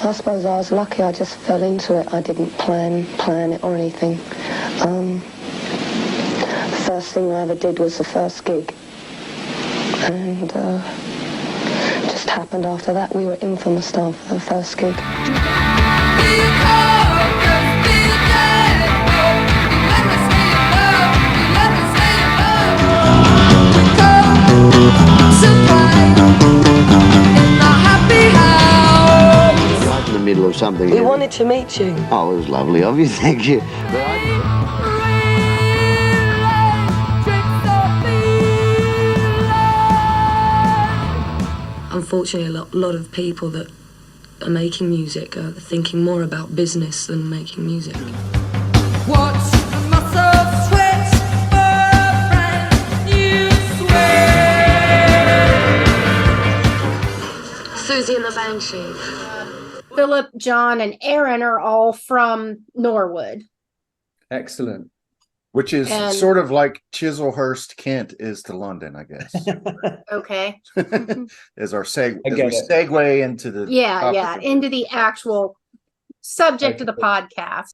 I suppose I was lucky. I just fell into it. I didn't plan it or anything. The first thing I ever did was the first gig. And just happened after that. We were in for the start for the first gig. Right in the middle of something. We wanted to meet you. Oh, it was lovely of you, thank you. Unfortunately, a lot of people that are making music are thinking more about business than making music. Watch the muscles twitch for a brand new swing. Siouxsie and the Banshees. Philip, John, and Aaron are all from Norwood. Excellent. Which is And- sort of like Chislehurst Kent is to London, I guess. Okay. As our segue, I as get we it. segue into the Yeah, topic yeah. of- Into the actual subject of the podcast.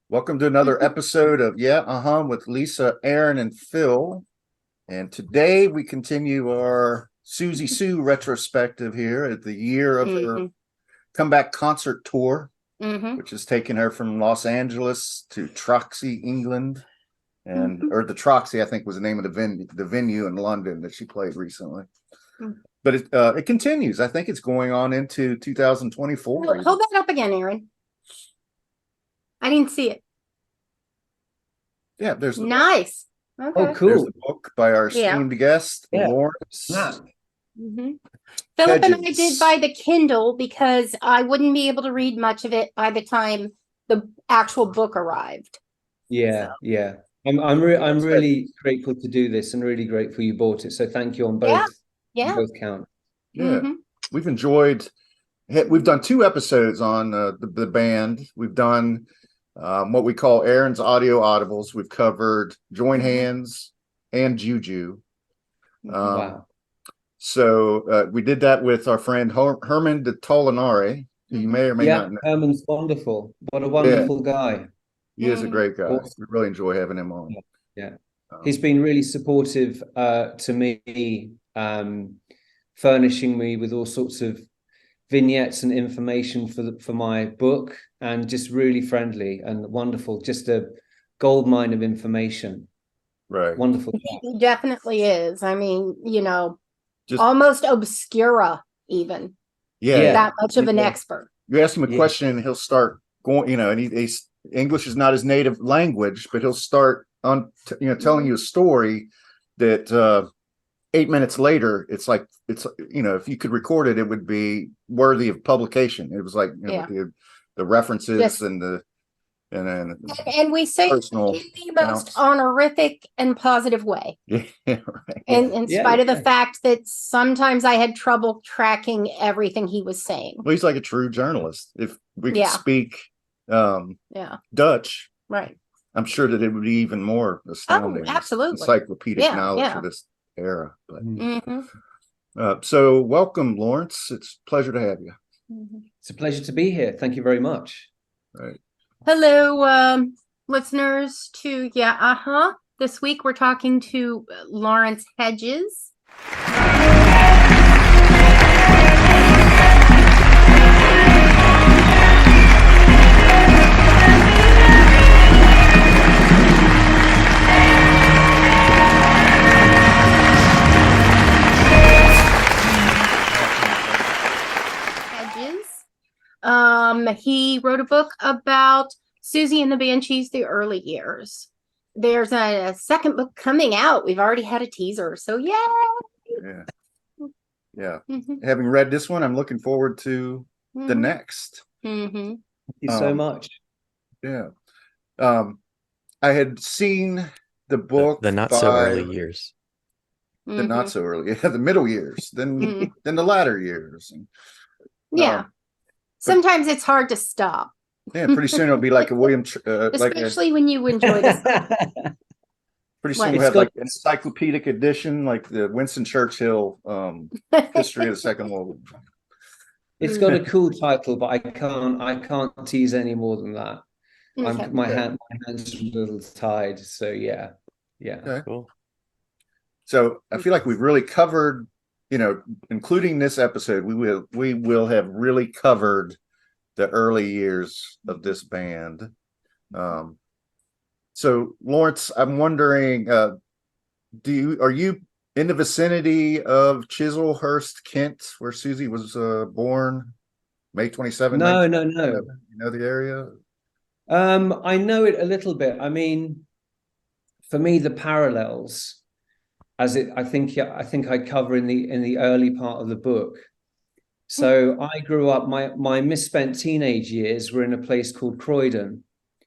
Welcome to another episode of with Lisa, Aaron, and Phil. And today we continue our Siouxsie Sioux retrospective here at the year of her comeback concert tour, which has taken her from Los Angeles to Troxy, England. And or the Troxy, I think, was the name of the venue in London that she played recently. But it continues. I think it's going on into 2024. Hold that up again, Aaron. I didn't see it. Yeah, there's Nice. Oh, Okay. there's cool. the book by our Yeah. esteemed guest, Yeah. Laurence. Philip and I Hedges. did buy the Kindle because I wouldn't be able to read much of it by the time the actual book arrived. Yeah, yeah. I'm really grateful to do this and really grateful you bought it. So thank you on both. Yeah. on both counts. Yeah, we've done 2 episodes on the band. We've done what we call Aaron's audio audibles. We've covered Join Hands and Juju. Wow. So we did that with our friend Herman de Tolinare, who you may or may Yeah, not know. Herman's wonderful. What a wonderful guy. He is a great guy. Awesome. We really enjoy having him on. Yeah. He's been really supportive to me, furnishing me with all sorts of vignettes and information for my book, and just really friendly and wonderful. Just a goldmine of information. Right. Wonderful. He definitely is. I mean, Just- almost obscura even. Yeah. That much of an Yeah. expert. You ask him a Yeah. question and he'll start going, and he's English is not his native language, but he'll start on, telling you a story that 8 minutes later, it's like, if you could record it, it would be worthy of publication. It was like, with the references Yes. And we say it in personal the most honorific and positive way. yeah, right. And in Yeah, spite of the yeah. fact that sometimes I had trouble tracking everything he was saying. Well, he's like a true journalist. If we could Yeah. speak Yeah, Dutch, right. I'm sure that it would be even more astounding. absolutely. Encyclopedic Yeah, knowledge yeah. of this era. But Mhm. so welcome, Laurence. It's a pleasure to have you. It's a pleasure to be here. Thank you very much. Right. Hello, listeners to This week we're talking to Laurence Hedges. He wrote a book about Siouxsie and the Banshees, The Early Years. There's a second book coming out. We've already had a teaser, so yay! Yeah. Having read this one, I'm looking forward to the next. Mm-hmm. Thank you so much. Yeah. I had seen the book, the not so early years. The not so early, the middle years, then the latter years. And, Yeah. Sometimes it's hard to stop, yeah, pretty soon it'll be like a William, especially when you enjoy this. pretty soon What? we'll have It's like an encyclopedic edition, like the Winston Churchill history of the Second World War. It's got a cool title, but I can't tease any more than that. Okay. My hands are a little tied. So yeah. Okay. Cool. So I feel like we've really covered, including this episode, we will have really covered the early years of this band. So Laurence, I'm wondering, are you in the vicinity of Chislehurst, Kent, where Siouxsie was born, May 27th? No. You know the area? I know it a little bit. I mean, for me, the parallels, I think I cover in the early part of the book. So I grew up, my misspent teenage years were in a place called Croydon,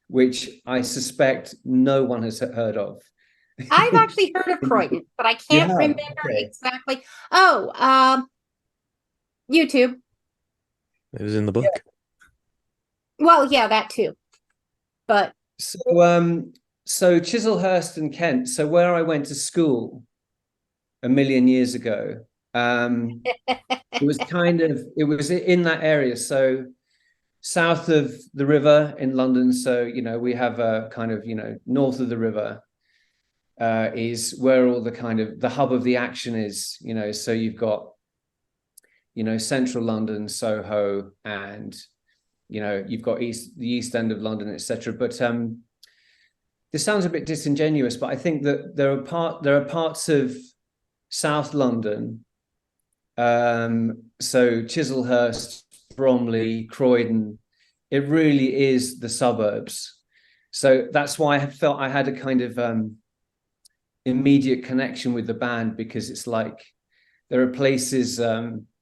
which I suspect no one has heard of. I've actually heard of Croydon, but I can't remember exactly. Oh, YouTube. It was in the book. Well, yeah, that too. But so Chislehurst and Kent. So where I went to school a million years ago, it was in that area. So south of the river in London. So we have a kind of north of the river is where all the kind of the hub of the action is. So you've got central London, Soho, and you've got the East End of London, etc. But this sounds a bit disingenuous, but I think that there are parts of South London, so Chislehurst, Bromley, Croydon, it really is the suburbs. So that's why I felt I had a kind of immediate connection with the band, because it's like there are places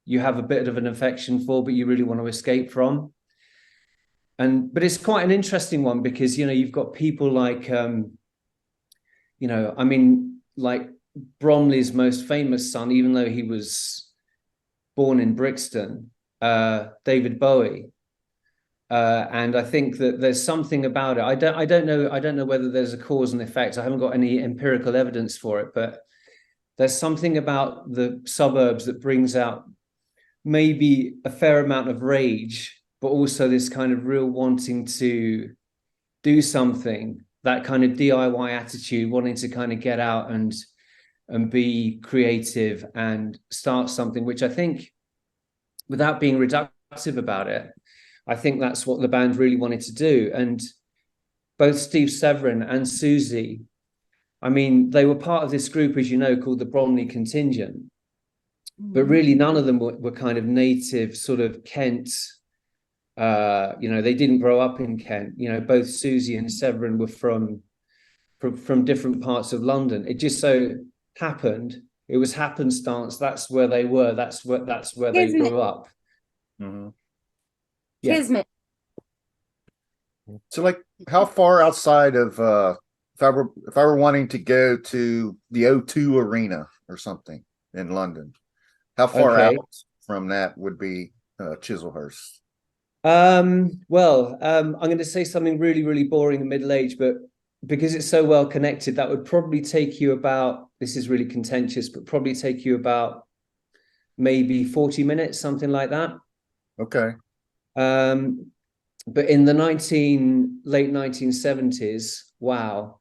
you have a bit of an affection for, but you really want to escape from. But it's quite an interesting one because you've got people like like Bromley's most famous son, even though he was born in Brixton, David Bowie. And I think that there's something about it. I don't know whether there's a cause and effect. I haven't got any empirical evidence for it, but there's something about the suburbs that brings out maybe a fair amount of rage, but also this kind of real wanting to do something, that kind of DIY attitude, wanting to kind of get out and be creative and start something, which I think, without being reductive about it, I think that's what the band really wanted to do. And both Steve Severin and Siouxsie, I mean, they were part of this group, as you know, called the Bromley Contingent, but really none of them were kind of native sort of Kent. They didn't grow up in Kent. Both Siouxsie and Severin were from different parts of London. It just so happened, it was happenstance. That's where they were. That's where they grew up. Mm-hmm. Yeah. Kismet. So, like, how far outside of if I were wanting to go to the O2 Arena or something in London, how far out from that would be Chislehurst? I'm going to say something really, really boring and middle-aged, but because it's so well connected, that would probably take you about, this is really contentious, but probably take you about maybe 40 minutes, something like that. Okay. But in the late 1970s, wow,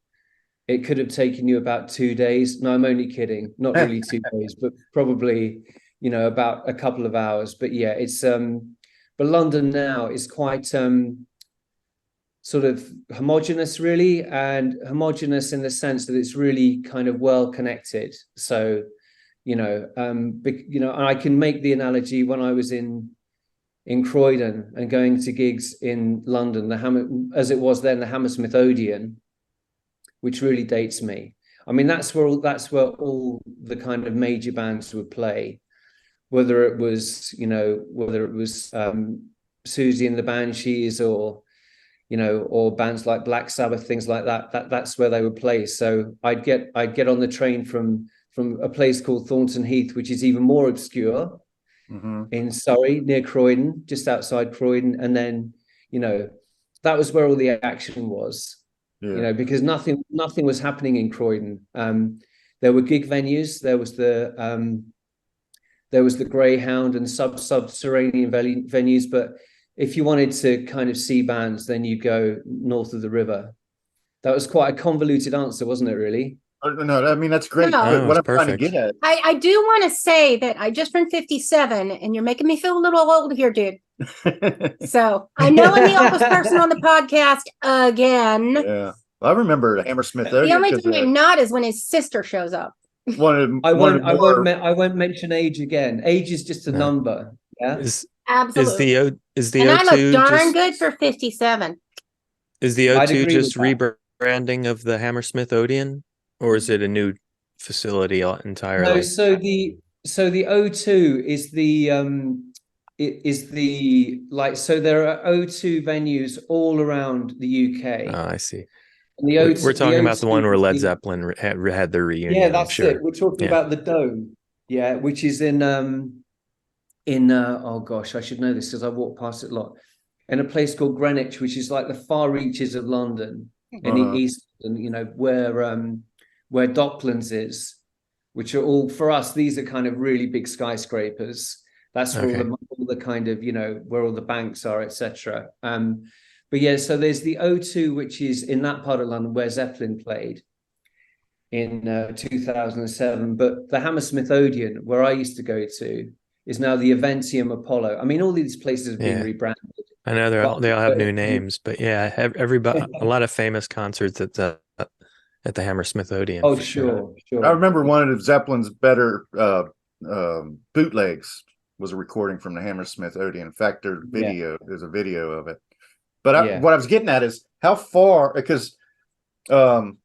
it could have taken you about 2 days. No, I'm only kidding. Not really 2 days, but probably, about a couple of hours. But yeah, it's but London now is quite sort of homogenous, really, and homogenous in the sense that it's really kind of well connected. So, I can make the analogy when I was in Croydon and going to gigs in London, as it was then, the Hammersmith Odeon, which really dates me. I mean, that's where all the kind of major bands would play, whether it was Siouxsie and the Banshees, or bands like Black Sabbath, things like that. That's where they would play. So I'd get on the train from a place called Thornton Heath, which is even more obscure, in Surrey, near Croydon, just outside Croydon, and then that was where all the action was. Yeah. Because nothing was happening in Croydon. There were gig venues. There was the there was the Greyhound and subterranean venues. But if you wanted to kind of see bands, then you go north of the river. That was quite a convoluted answer, wasn't it, really? No, I mean, that's great. No. But Oh, what I'm it's trying to perfect. get at, I do want to say that I just turned 57 and you're making me feel a little old here, dude. So I know I'm the oldest person on the podcast again. yeah. I remember Hammersmith The Odeon only because time I'm not is when his sister shows up. I more, won't mention age again. Age is just a No. number. Yeah. Is Absolutely. is the And I look O2 darn just good for 57. is the I'd O2 agree just with that. rebranding of the Hammersmith Odeon, or is it a new facility entirely? No, so the O2 is the like, so there are O2 venues all around the UK. Oh, I see. And the We're O2 talking about the one where is Led the- Zeppelin had their reunion. Yeah, I'm that's sure. it. We're talking Yeah. about the Dome, yeah, which is in oh gosh, I should know this because I walk past it a lot. In a place called Greenwich, which is like the far reaches of London, in the east, and where Docklands is, which are all, for us, these are kind of really big skyscrapers. That's where Okay. all the kind of, where all the banks are, etc. But yeah, so there's the O2, which is in that part of London where Zeppelin played in 2007. But the Hammersmith Odeon, where I used to go to, is now the Eventium Apollo. I mean, all these places have been Yeah. rebranded. I know they all have But- new names, but yeah, everybody a lot of famous concerts at the Hammersmith Odeon. Oh, for sure. sure. I remember one of Zeppelin's better bootlegs was a recording from the Hammersmith Odeon. In fact, there's a video of it. But what I was getting at is how far, because from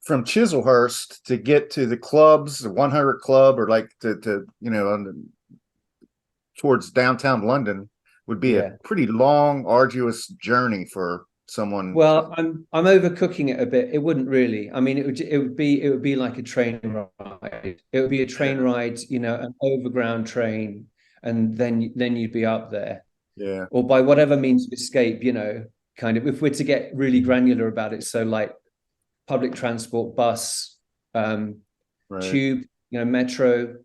Chislehurst to get to the clubs, the 100 Club, or like to towards downtown London would be a pretty long, arduous journey for someone. Well, I'm overcooking it a bit. It wouldn't really. I mean, it would be like a train ride. It would be a train ride, an overground train, and then you'd be up there. Yeah. Or by whatever means of escape, kind of, if we're to get really granular about it. So like public transport, bus, tube, metro.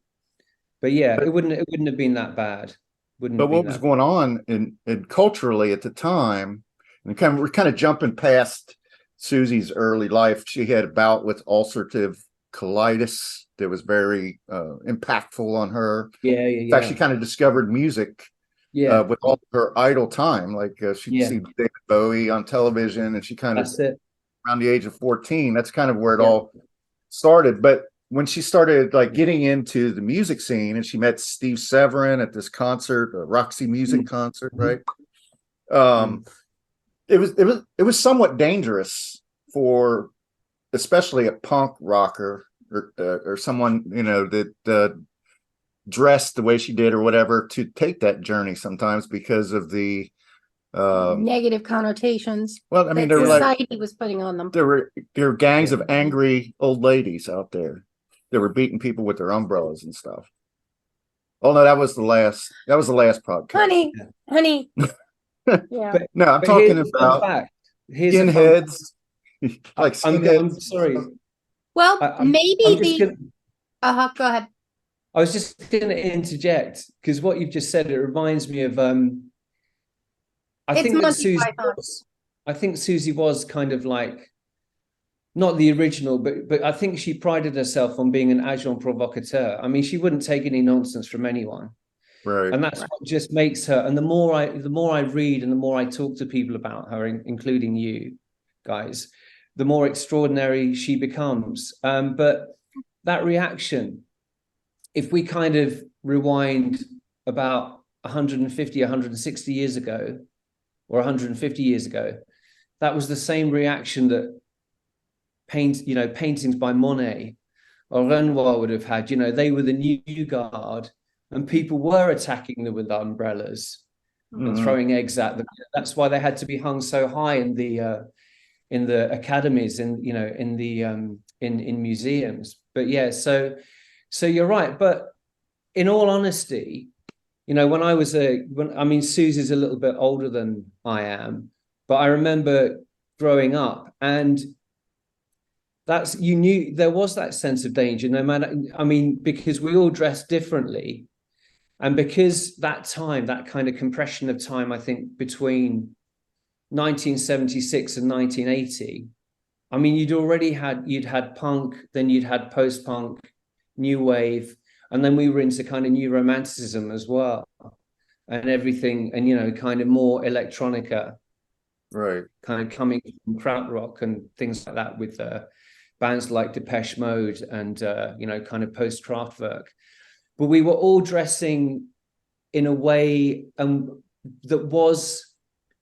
But yeah, it wouldn't have been that bad. But what was going on in culturally at the time, and we're kind of jumping past Susie's early life. She had a bout with ulcerative colitis that was very impactful on her. Yeah. In fact, she kind of discovered music with all her idle time. Like she'd see David Bowie on television, and she kind of, that's it. Around the age of 14, that's kind of where it all started. But when she started like getting into the music scene, and she met Steve Severin at this concert, a Roxy Music concert, right? It was somewhat dangerous for, especially a punk rocker or someone that dressed the way she did or whatever, to take that journey sometimes because of the Negative connotations. well, I mean, that there were society was putting on them. there were gangs of angry old ladies out there that were beating people with their umbrellas and stuff. Oh no, that was the last podcast. Honey. Yeah. No, I'm talking about skinheads. Like skinheads. I'm sorry. Well, I'm maybe just gonna- go ahead. I was just going to interject because what you've just said, it reminds me of I think Susie was kind of like not the original, but I think she prided herself on being an agent provocateur. I mean, she wouldn't take any nonsense from anyone. Right. And that's what just makes her. And the more I read and the more I talk to people about her, including you guys, the more extraordinary she becomes. But that reaction, if we kind of rewind about 150, 160 years ago, or 150 years ago, that was the same reaction that paintings by Monet or Renoir would have had. They were the new guard, and people were attacking them with umbrellas and throwing eggs at them. That's why they had to be hung so high in the academies and in museums. But yeah, so you're right. But in all honesty, when Susie's a little bit older than I am, but I remember growing up, and you knew there was that sense of danger, no matter, because we all dressed differently. And because that time, that kind of compression of time, I think between 1976 and 1980, I mean, you'd had punk, then you'd had post-punk, new wave, and then we were into kind of new romanticism as well, and everything, and, you know, kind of more electronica, Right. kind of coming from krautrock and things like that, with bands like Depeche Mode and, you know, kind of post-Kraftwerk. But we were all dressing in a way that was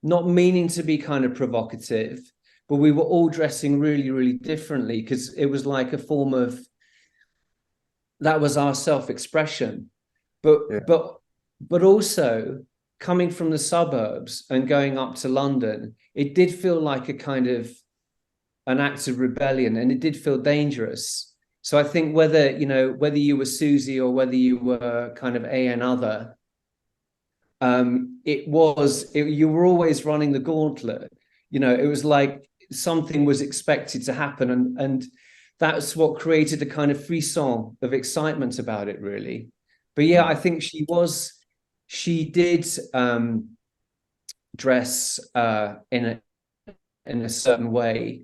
not meaning to be kind of provocative, but we were all dressing really, really differently, because it was like a form of, that was our self-expression. But also coming from the suburbs and going up to London, it did feel like a kind of an act of rebellion, and it did feel dangerous. So I think whether you were Siouxsie or whether you were kind of another, you were always running the gauntlet. You know, it was like something was expected to happen, and that's what created a kind of frisson of excitement about it, really. But yeah, I think she did dress in a certain way,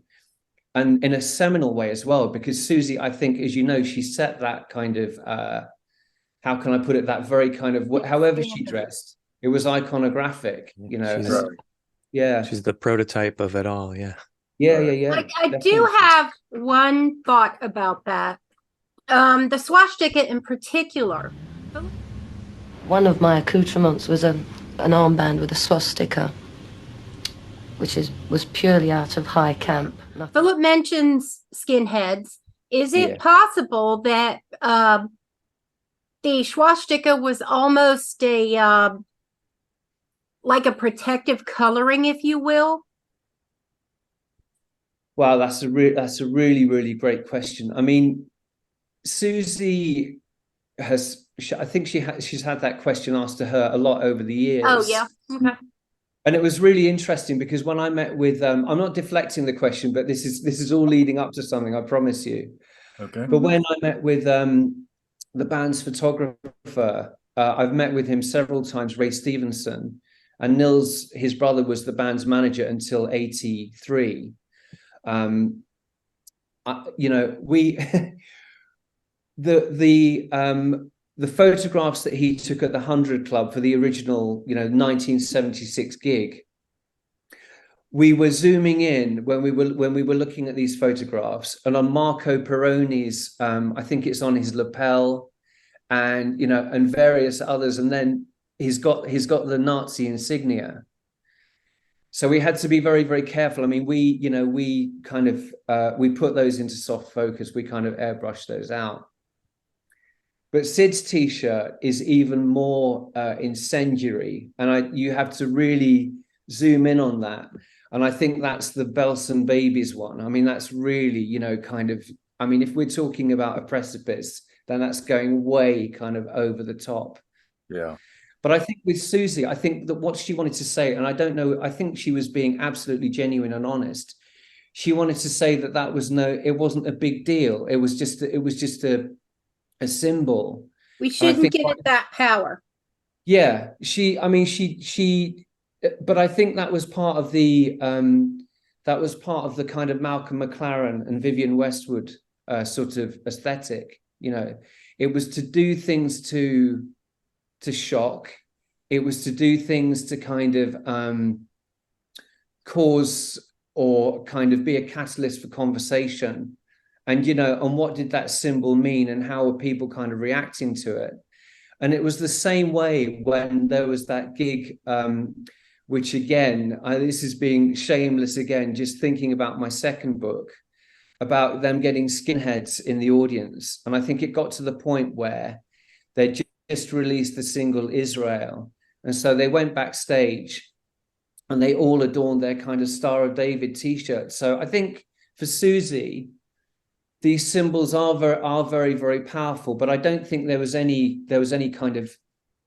and in a seminal way as well, because Siouxsie, I think, as you know, she set that kind of how can I put it, that very kind of, however she dressed, it was iconographic, you know. She's the prototype of it all. Yeah. I do have one thought about that. The swastika in particular. One of my accoutrements was an armband with a swastika, which was purely out of high camp. Philip mentions skinheads. Is it possible that the swastika was almost a like a protective coloring, if you will? Wow, that's a really, really great question. I mean, Siouxsie I think she's had that question asked to her a lot over the years. Oh yeah. Okay. And it was really interesting, because when I met with, I'm not deflecting the question, but this is all leading up to something, I promise you. Okay. But when I met with the band's photographer, I've met with him several times, Ray Stevenson, and Nils, his brother, was the band's manager until 83. You know, we the photographs that he took at the 100 Club for the original, you know, 1976 gig, we were zooming in when we were looking at these photographs, and on Marco Peroni's, I think it's on his lapel, and, you know, and various others, and then he's got the Nazi insignia. So we had to be very, very careful. I mean, we kind of we put those into soft focus. We kind of airbrushed those out. But Sid's T-shirt is even more incendiary, and you have to really zoom in on that. And I think that's the Belson Babies one. I mean, that's really, you know, kind of, I mean, if we're talking about a precipice, then that's going way kind of over the top. Yeah. But I think with Siouxsie, I think that what she wanted to say, and I don't know, I think she was being absolutely genuine and honest. She wanted to say that it wasn't a big deal. It was just a symbol. We shouldn't give it that power. Yeah, but I think that was part of the kind of Malcolm McLaren and Vivienne Westwood sort of aesthetic. You know, it was to do things to shock. It was to do things to kind of cause or kind of be a catalyst for conversation. And, you know, and what did that symbol mean, and how were people kind of reacting to it? And it was the same way when there was that gig, which again, this is being shameless again, just thinking about my second book, about them getting skinheads in the audience. And I think it got to the point where they just released the single Israel. And so they went backstage and they all adorned their kind of Star of David T-shirts. So I think for Siouxsie, these symbols are very, very powerful, but I don't think there was any kind of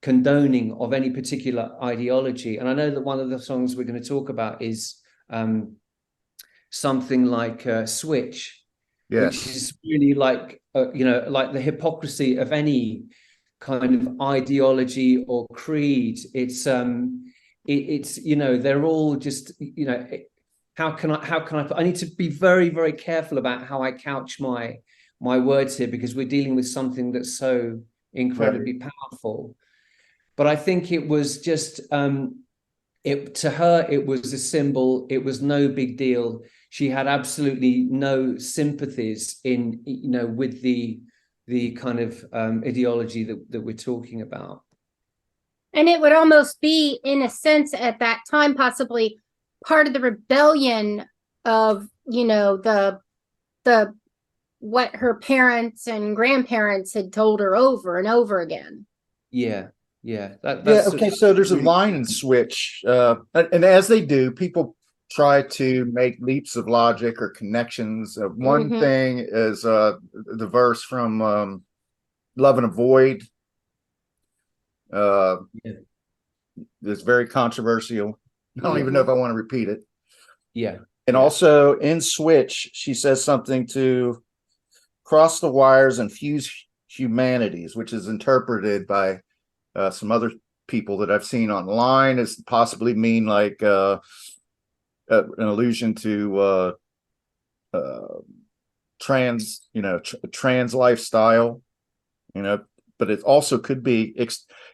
condoning of any particular ideology. And I know that one of the songs we're going to talk about is something like Switch, yes, which is really like, you know, like the hypocrisy of any kind of ideology or creed. It's you know, they're all just, you know, how can I need to be very, very careful about how I couch my words here, because we're dealing with something that's so incredibly powerful. But I think it was just to her, it was a symbol. It was no big deal. She had absolutely no sympathies in, you know, with the kind of ideology that we're talking about. And it would almost be, in a sense, at that time, possibly part of the rebellion of, you know, the what her parents and grandparents had told her over and over again. Yeah. Yeah. Okay. So there's a line in Switch, and as they do, people try to make leaps of logic or connections. One thing is the verse from "Love in a Void." It's very controversial. I don't even know if I want to repeat it. Yeah. And also in Switch, she says something to cross the wires and fuse humanities, which is interpreted by some other people that I've seen online as possibly mean like an allusion to trans, you know, trans lifestyle, you know, but it also could be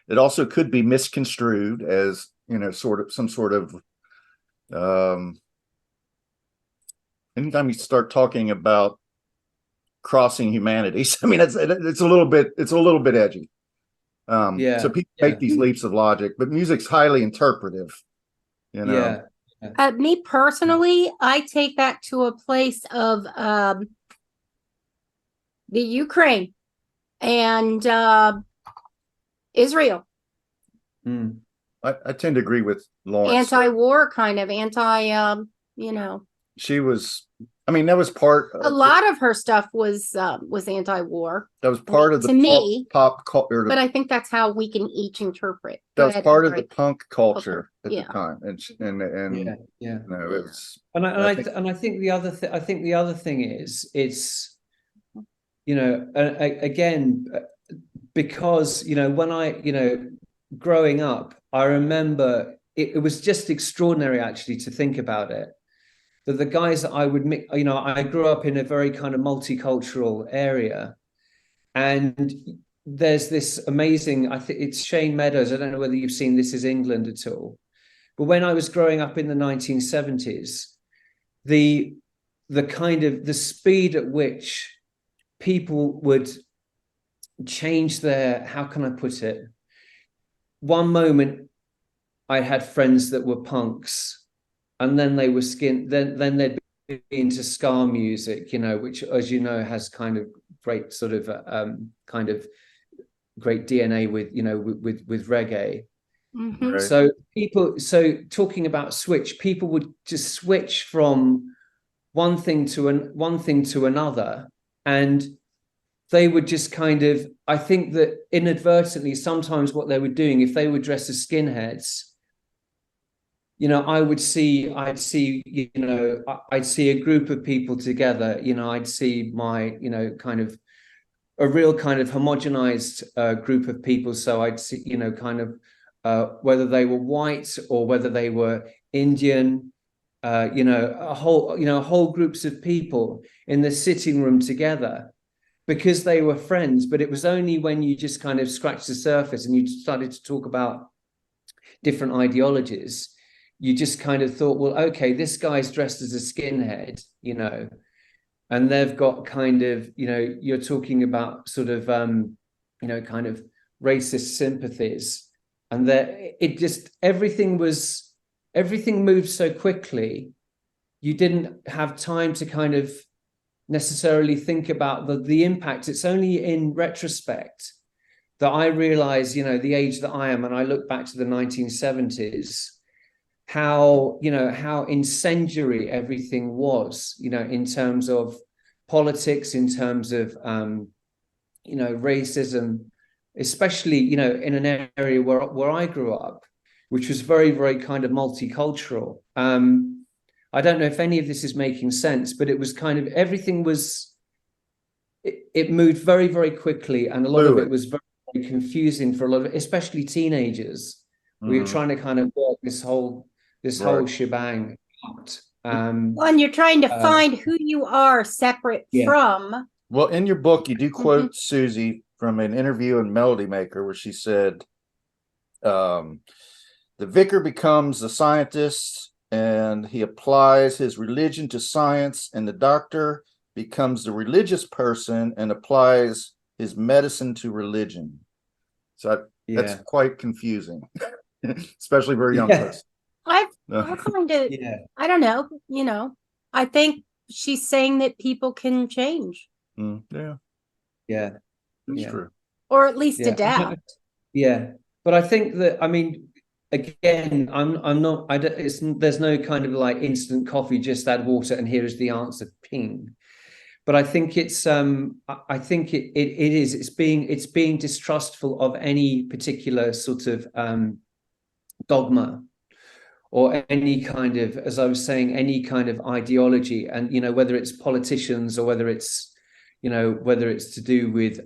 misconstrued as, you know, some sort of anytime you start talking about crossing humanities, I mean, it's a little bit edgy. So people make these leaps of logic, but music's highly interpretive, you know. Me personally, I take that to a place of the Ukraine and Israel. I tend to agree with Laurence. Anti-war, kind of you know. She was, I mean, that was part of, a lot of her stuff was anti-war. That was part of the pop culture. But I think that's how we can each interpret. That was part of the punk culture at the time, and you know, it was. And I think the other thing is, it's, you know, again, because, you know, when I, you know, growing up, I remember it was just extraordinary actually to think about it. That the guys that I would meet, you know, I grew up in a very kind of multicultural area, and there's this amazing, I think it's Shane Meadows. I don't know whether you've seen This Is England at all, but when I was growing up in the 1970s, the kind of the speed at which people would change their, how can I put it? One moment I had friends that were punks, and then they were then they'd be into ska music, you know, which, as you know, has kind of great sort of kind of great DNA with, you know, with reggae. Right. So talking about switch, people would just switch from one thing to another, and they would just kind of, I think that inadvertently, sometimes what they were doing, if they were dressed as skinheads, you know, I'd see, you know, I'd see a group of people together, you know, I'd see my, you know, kind of a real kind of homogenized group of people. So I'd see, you know, kind of whether they were white or whether they were Indian, you know, whole groups of people in the sitting room together because they were friends. But it was only when you just kind of scratched the surface and you started to talk about different ideologies, you just kind of thought, well, okay, this guy's dressed as a skinhead, you know, and they've got kind of, you know, you're talking about sort of, you know, kind of racist sympathies, and that it just, everything moved so quickly. You didn't have time to kind of necessarily think about the impact. It's only in retrospect that I realize, you know, the age that I am, and I look back to the 1970s, how, you know, how incendiary everything was, you know, in terms of politics, in terms of, you know, racism, especially, you know, in an area where I grew up, which was very, very kind of multicultural. I don't know if any of this is making sense, but it was kind of, everything was, it moved very, very quickly. And a lot of it was very confusing for a lot of, especially teenagers. We were trying to kind of work this whole shebang out. Well, and you're trying to find who you are separate from. Well, in your book, you do quote Siouxsie from an interview in Melody Maker where she said, the vicar becomes a scientist and he applies his religion to science, and the doctor becomes the religious person and applies his medicine to religion. So that's quite confusing, especially for a young person. I find it, I don't know, you know, I think she's saying that people can change. Yeah. That's true. Or at least adapt. But I think that, I mean, again, I'm not, there's no kind of like instant coffee, just add water and here is the answer, ping. But I think it's I think it's being distrustful of any particular sort of dogma or any kind of, as I was saying, any kind of ideology, and, you know, whether it's politicians or whether it's, you know, whether it's to do with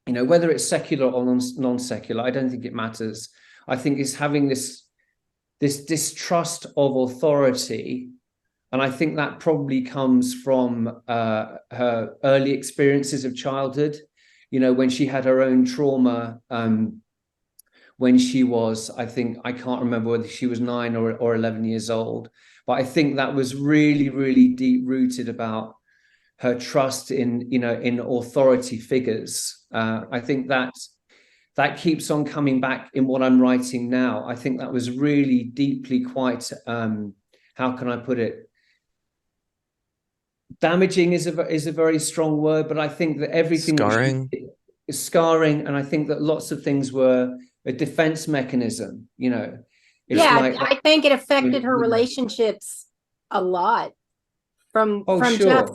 you know, whether it's secular or non-secular, I don't think it matters. I think it's having this distrust of authority. And I think that probably comes from her early experiences of childhood, you know, when she had her own trauma, when she was, I think, I can't remember whether she was 9 or 11 years old, but I think that was really, really deep rooted about her trust in, you know, in authority figures. I think that keeps on coming back in what I'm writing now. I think that was really deeply quite, how can I put it? Damaging is a very strong word, but I think that everything is scarring, and I think that lots of things were a defense mechanism, you know. I think it affected her relationships a lot from just,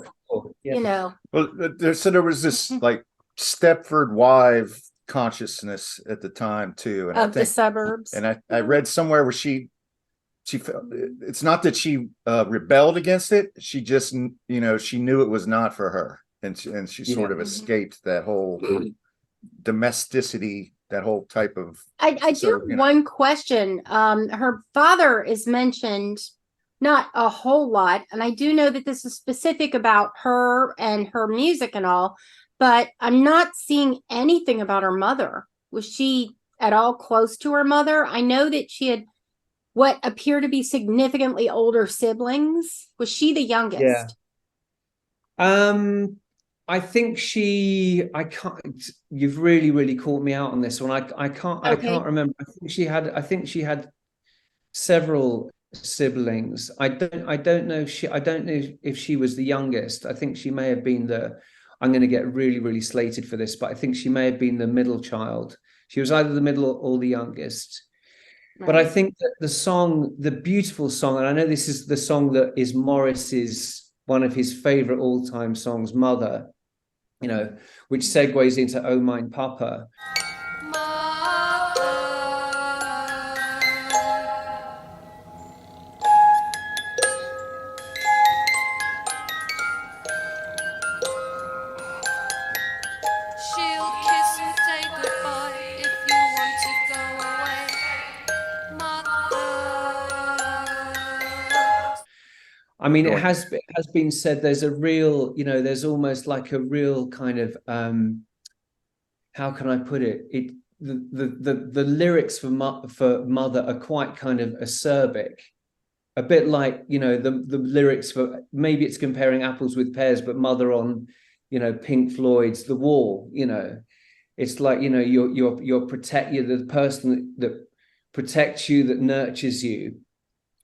you know. Well, there was this like Stepford wife consciousness at the time too, and of the suburbs. And I read somewhere where she felt, it's not that she rebelled against it, she just, you know, she knew it was not for her, and she sort of escaped that whole domesticity, that whole type of. I do have one question. Her father is mentioned not a whole lot, and I do know that this is specific about her and her music and all, but I'm not seeing anything about her mother. Was she at all close to her mother? I know that she had what appear to be significantly older siblings. Was she the youngest? I think I can't, you've really caught me out on this one. I can't remember. I think she had several siblings. I don't know if she was the youngest. I think she may have been I'm going to get really slated for this, but I think she may have been the middle child. She was either the middle or the youngest. Right. But I think that the beautiful song, and I know this is the song that is Morris's, one of his favorite all-time songs, Mother, you know, which segues into Oh Mine Papa. I mean, it has been said there's a real, you know, there's almost like a real kind of, how can I put it? The lyrics for Mother are quite kind of acerbic, a bit like, you know, the lyrics for, maybe it's comparing apples with pears, but Mother on, you know, Pink Floyd's The Wall, you know, it's like, you know, you're the person that protects you, that nurtures you,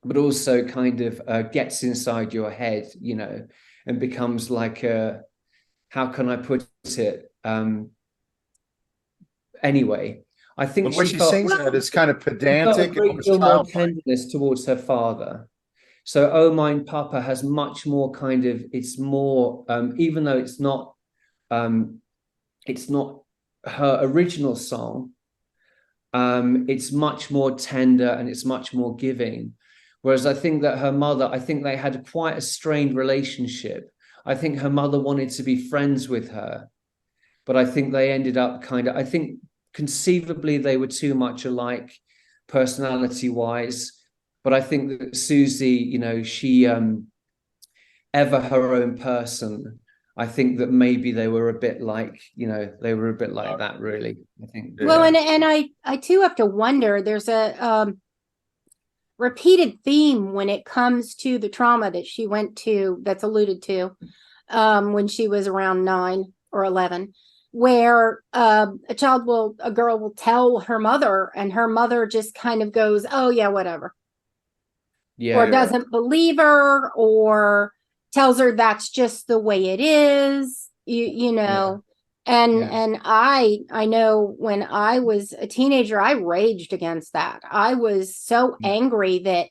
but also kind of gets inside your head, you know, and becomes like how can I put it? Anyway, I think what she sings that is kind of pedantic. A great deal more tenderness towards her father. So Oh Mine Papa has much more kind of, it's more, even though it's not her original song, it's much more tender and it's much more giving. Whereas I think that her mother, I think they had quite a strained relationship. I think her mother wanted to be friends with her. but I think they ended up I think conceivably they were too much alike personality wise, but I think that Siouxsie, she ever her own person. I think that maybe they were a bit like, that, really. I think. Well, and I too have to wonder, there's a repeated theme when it comes to the trauma that she went to, that's alluded to when she was around 9 or 11, where a girl will tell her mother, and her mother just kind of goes, oh yeah, whatever. Or doesn't believe her, or tells her that's just the way it is, you know. And I know when I was a teenager, I raged against that. I was so angry that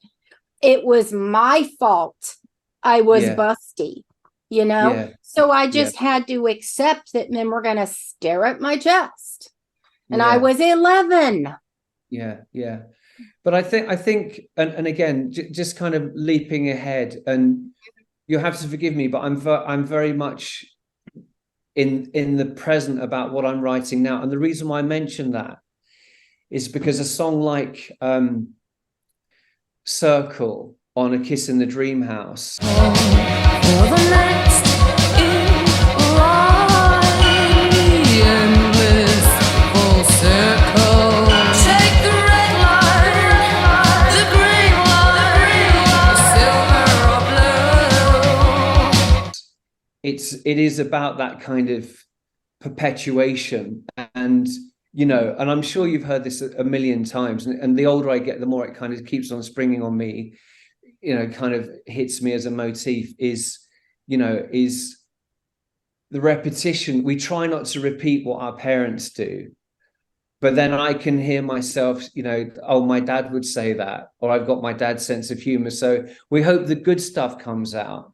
it was my fault I was busty, you know. So I just had to accept that men were going to stare at my chest, and I was 11. But I think and again, just kind of leaping ahead, and you'll have to forgive me, but I'm very much in the present about what I'm writing now. And the reason why I mention that is because a song like Circle on A Kiss in the Dream House. It is about that kind of perpetuation, and and I'm sure you've heard this a million times, and the older I get, the more it kind of keeps on springing on me, kind of hits me as a motif, is the repetition. We try not to repeat what our parents do, but then I can hear myself, oh, my dad would say that, or I've got my dad's sense of humor, so we hope the good stuff comes out.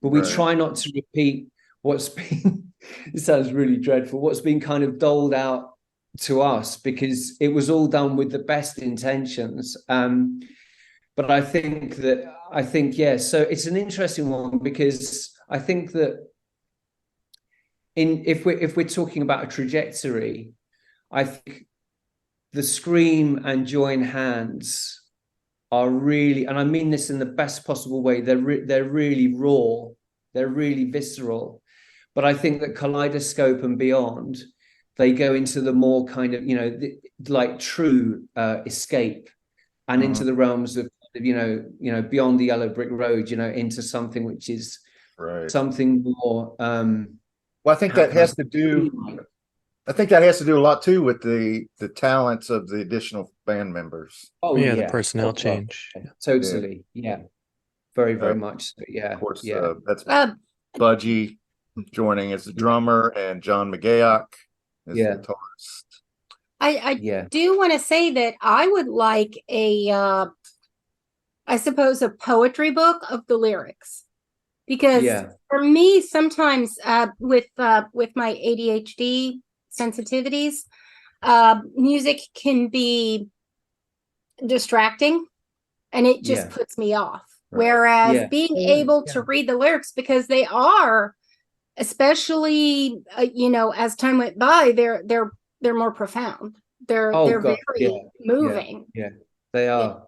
But we try not to repeat what's been, it sounds really dreadful, what's been kind of doled out to us, because it was all done with the best intentions. But I think, so it's an interesting one, because I think that if we're talking about a trajectory, I think the Scream and Join Hands are really, and I mean this in the best possible way, they're really raw, they're really visceral. But I think that Kaleidoscope and Beyond, they go into the more kind of, like true escape, and into the realms of, beyond the yellow brick road, into something which is something more. Well, I think that has to do a lot too with the talents of the additional band members. Oh yeah, the personnel change. Totally, very, very much. Of course, that's Budgie joining as the drummer, and John McGayock as the guitarist. I do want to say that I would like I suppose, a poetry book of the lyrics, because for me, sometimes with my ADHD sensitivities, music can be distracting, and it just puts me off. Whereas being able to read the lyrics, because they are, especially as time went by, they're more profound. They're very moving. They are.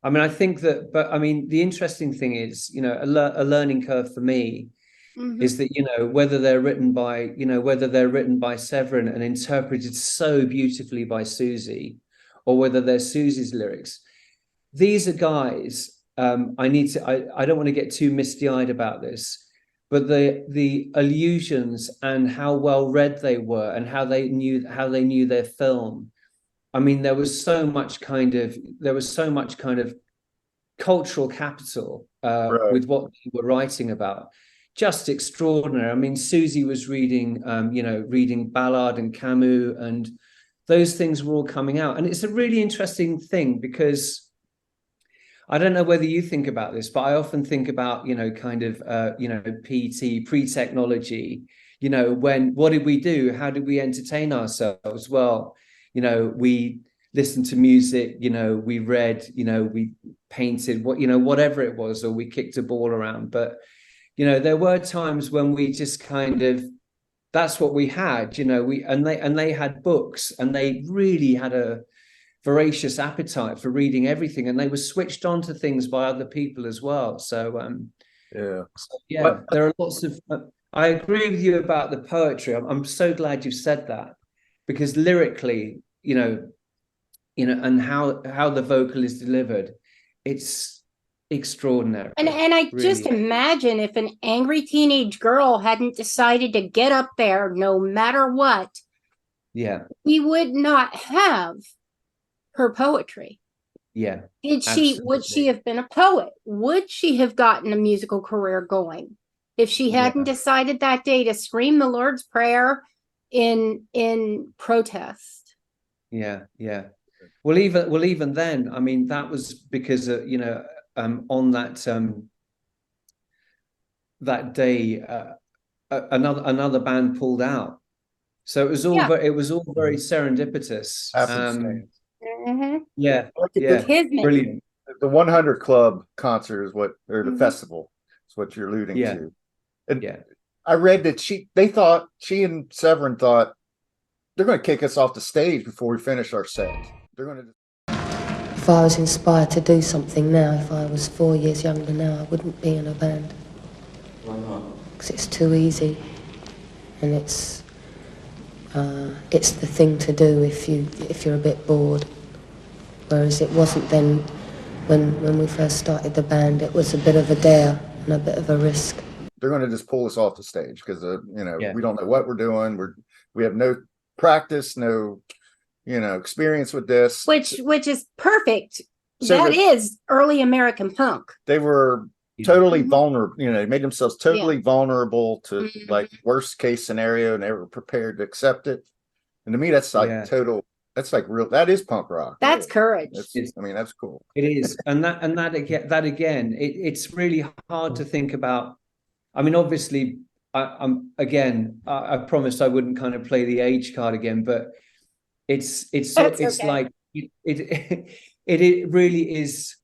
I mean, I think that, but I mean, the interesting thing is, a learning curve for me is that, whether they're written by Severin and interpreted so beautifully by Siouxsie, or whether they're Siouxsie's lyrics, these are guys. I don't want to get too misty-eyed about this, but the allusions and how well read they were, and how they knew their film. I mean, there was so much kind of cultural capital with what they were writing about. Just extraordinary. I mean, Siouxsie was reading Ballard and Camus, and those things were all coming out. And it's a really interesting thing, because I don't know whether you think about this, but I often think about, PT, pre-technology, what did we do? How did we entertain ourselves? Well, we listened to music, we read, we painted, whatever it was, or we kicked a ball around. But, there were times when we just kind of that's what we had, you know. They had books, and they really had a voracious appetite for reading everything, and they were switched on to things by other people as well. So there are lots of I agree with you about the poetry. I'm so glad you said that, because lyrically, you know, and how the vocal is delivered, it's extraordinary. And I really. just imagine if an angry teenage girl hadn't decided to get up there no matter what, we would not have her poetry. Yeah. Would she have been a poet? Would she have gotten a musical career going if she hadn't decided that day to scream the Lord's Prayer in protest? Yeah. Well, even then, I mean, that was because you know, on that day, another band pulled out, so it was all very serendipitous. Brilliant. The 100 Club concert is what, or the festival is what you're alluding to. And I read that she and Severin thought they're going to kick us off the stage before we finish our set. They're going to. If I was inspired to do something now, if I was 4 years younger now, I wouldn't be in a band. Why not? Because it's too easy, and it's the thing to do if you're a bit bored. Whereas it wasn't then. When we first started the band, it was a bit of a dare and a bit of a risk. They're going to just pull us off the stage because we don't know what we're doing. We have no practice, no experience with this, which is perfect. So that is early American punk. They were totally vulnerable. They made themselves totally vulnerable to like worst case scenario, and they were prepared to accept it. And to me, that's like total. That's like real. That is punk rock. That's courage. That's cool. It is, and that again, it's really hard to think about. I mean, obviously, I promised I wouldn't kind of play the age card again, but it's okay. Like it really is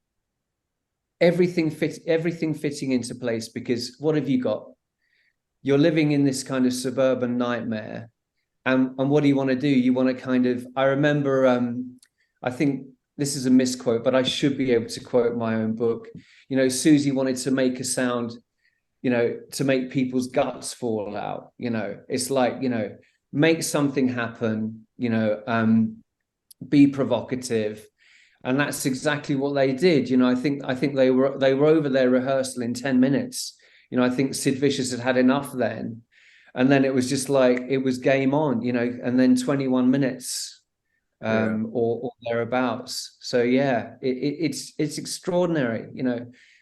everything fitting into place, because what have you got? You're living in this kind of suburban nightmare. And what do you want to do? You want to kind of, I remember, I think this is a misquote, but I should be able to quote my own book. Siouxsie wanted to make a sound, to make people's guts fall out. It's like, make something happen, be provocative. And that's exactly what they did. I think they were over their rehearsal in 10 minutes. I think Sid Vicious had enough then. And then it was just like, it was game on, and then 21 minutes or thereabouts. So it's extraordinary,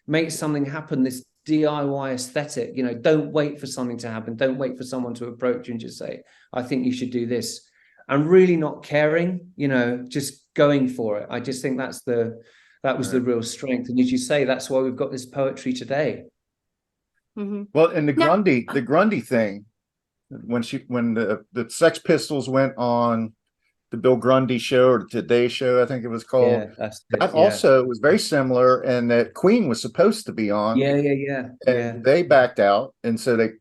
make something happen, this DIY aesthetic, don't wait for something to happen. Don't wait for someone to approach you and just say, I think you should do this. And really not caring, just going for it. I just think that was the real strength. And as you say, that's why we've got this poetry today. Mm-hmm. Well, and the Grundy thing, when the Sex Pistols went on the Bill Grundy show, or the Today Show, I think it was called. That also was very similar, and that Queen was supposed to be on. And they backed out, and so they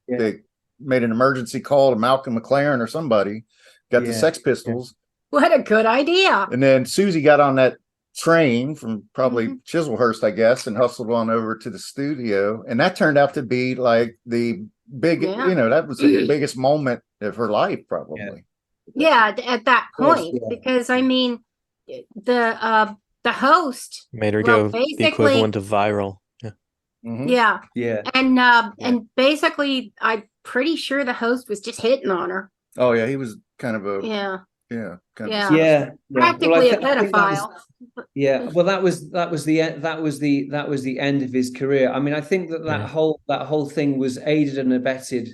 made an emergency call to Malcolm McLaren or somebody, got the Sex Pistols. What a good idea! And then Siouxsie got on that train from probably Chislehurst, I guess, and hustled on over to the studio, and that turned out to be like the big, that was the biggest moment of her life, probably. At that point, because I mean, the host made her go the equivalent of viral. And basically, I'm pretty sure the host was just hitting on her. Oh yeah, he was kind of a practically a pedophile. Well, that was the end of his career. I mean, I think that whole thing was aided and abetted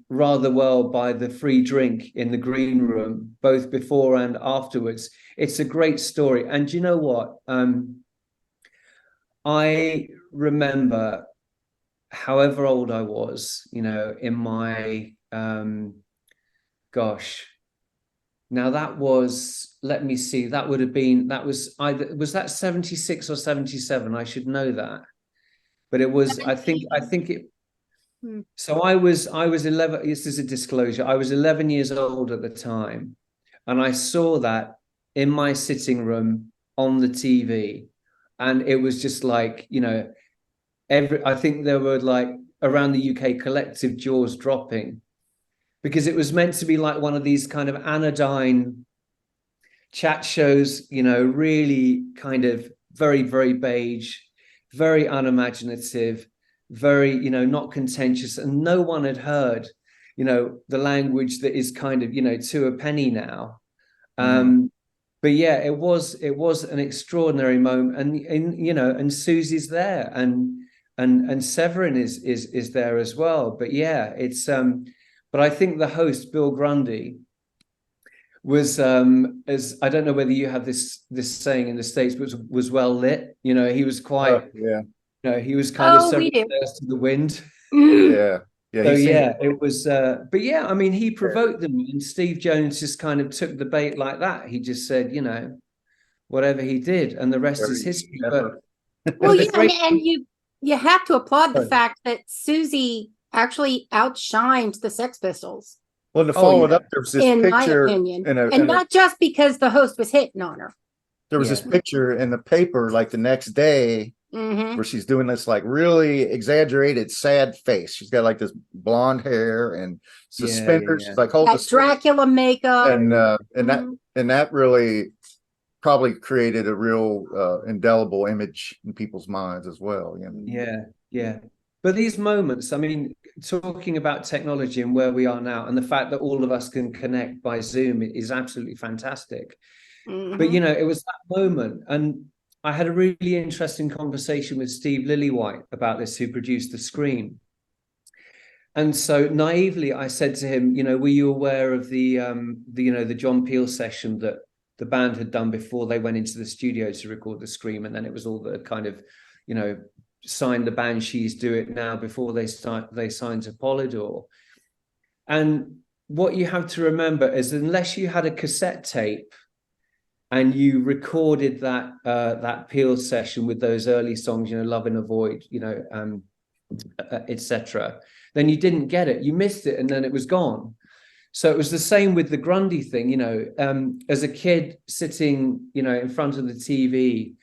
rather well by the free drink in the green room, both before and afterwards. It's a great story. And you know what? I remember, however old I was, in my now that was, let me see, was that 76 or 77? I should know that. But it was, 17. So I was 11. This is a disclosure. I was 11 years old at the time, and I saw that in my sitting room on the TV, and it was just like, you know, I think there were like around the UK collective jaws dropping, because it was meant to be like one of these kind of anodyne chat shows, you know, really kind of very, very beige, very unimaginative, very, you know, not contentious. And no one had heard, you know, the language that is kind of, you know, to a penny now. But yeah, it was an extraordinary moment. And you know, and Susie's there, and Severin is there as well. But yeah, it's but I think the host, Bill Grundy, was as I don't know whether you have this saying in the States, but was well lit. You know, he was quite you know, he was kind of several stairs to the wind. Yeah. So yeah, it was but yeah, I mean, he provoked them, and Steve Jones just kind of took the bait like that. He just said, you know, whatever he did, and the rest is history. But well, yeah, and you have to applaud the fact that Siouxsie actually outshined the Sex Pistols. Well, to follow it up, there was this in picture, my opinion, and not just because the host was hitting on her. There was this picture in the paper, like the next day, where she's doing this like really exaggerated, sad face. She's got like this blonde hair and suspenders. She's like, hold that Dracula makeup, and that really probably created a real indelible image in people's minds as well. You know? Yeah. But these moments, I mean, talking about technology and where we are now, and the fact that all of us can connect by Zoom is absolutely fantastic. But, you know, it was that moment. And I had a really interesting conversation with Steve Lillywhite about this, who produced The Scream. And so naively, I said to him, you know, were you aware of the John Peel session that the band had done before they went into the studio to record The Scream? And then it was all the kind of, you know, sign the Banshees, do it now, before they signed to Polydor. And what you have to remember is, unless you had a cassette tape and you recorded that Peel session with those early songs, you know, Love in a Void, you know, etc., then you didn't get it. You missed it, and then it was gone. So it was the same with the Grundy thing, you know, as a kid sitting, you know, in front of the TV,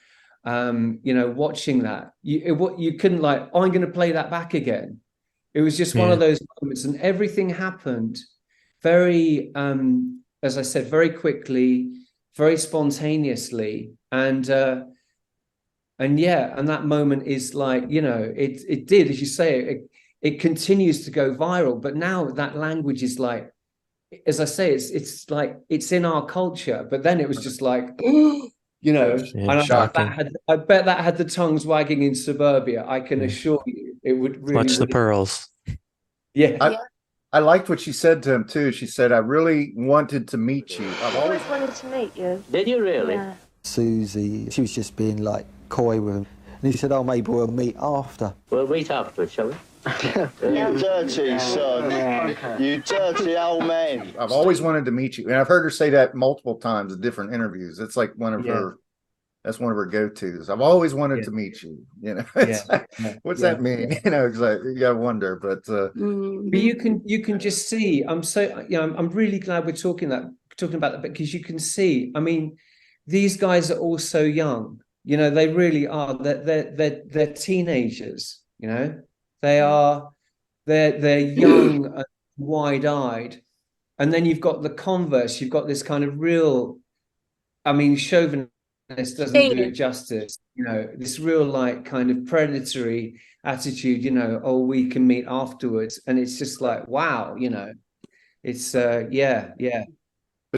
you know, watching that, you couldn't like, oh, I'm going to play that back again. It was just one of those moments, and everything happened very, as I said, very quickly, very spontaneously, and that moment is like, you know, it did, as you say, it continues to go viral. But now that language is like, as I say, it's like it's in our culture. But then it was just like, you know, and I bet that had the tongues wagging in suburbia. I can assure you, it would really Clutch the pearls. Yeah. I liked what she said to him too. She said, I really wanted to meet you. I've always wanted to meet you. Did you really? Yeah. Susie, she was just being like coy with him. And he said, oh, maybe we'll meet after. We'll meet after, shall we? You dirty son. You dirty old man. I've always wanted to meet you. And I've heard her say that multiple times in different interviews. It's like one of her, that's one of her go-tos. I've always wanted to meet you. You know, what's that mean? You know, exactly. You gotta wonder, but you can just see. I'm so, you know, I'm really glad we're talking about that, because you can see. I mean, these guys are all so young. You know, they really are. They're teenagers. You know, they're young and wide-eyed, and then you've got the converse. You've got this kind of real, I mean, chauvinist doesn't do it justice. You know, this real like kind of predatory attitude. You know, oh, we can meet afterwards, and it's just like, wow. You know, it's But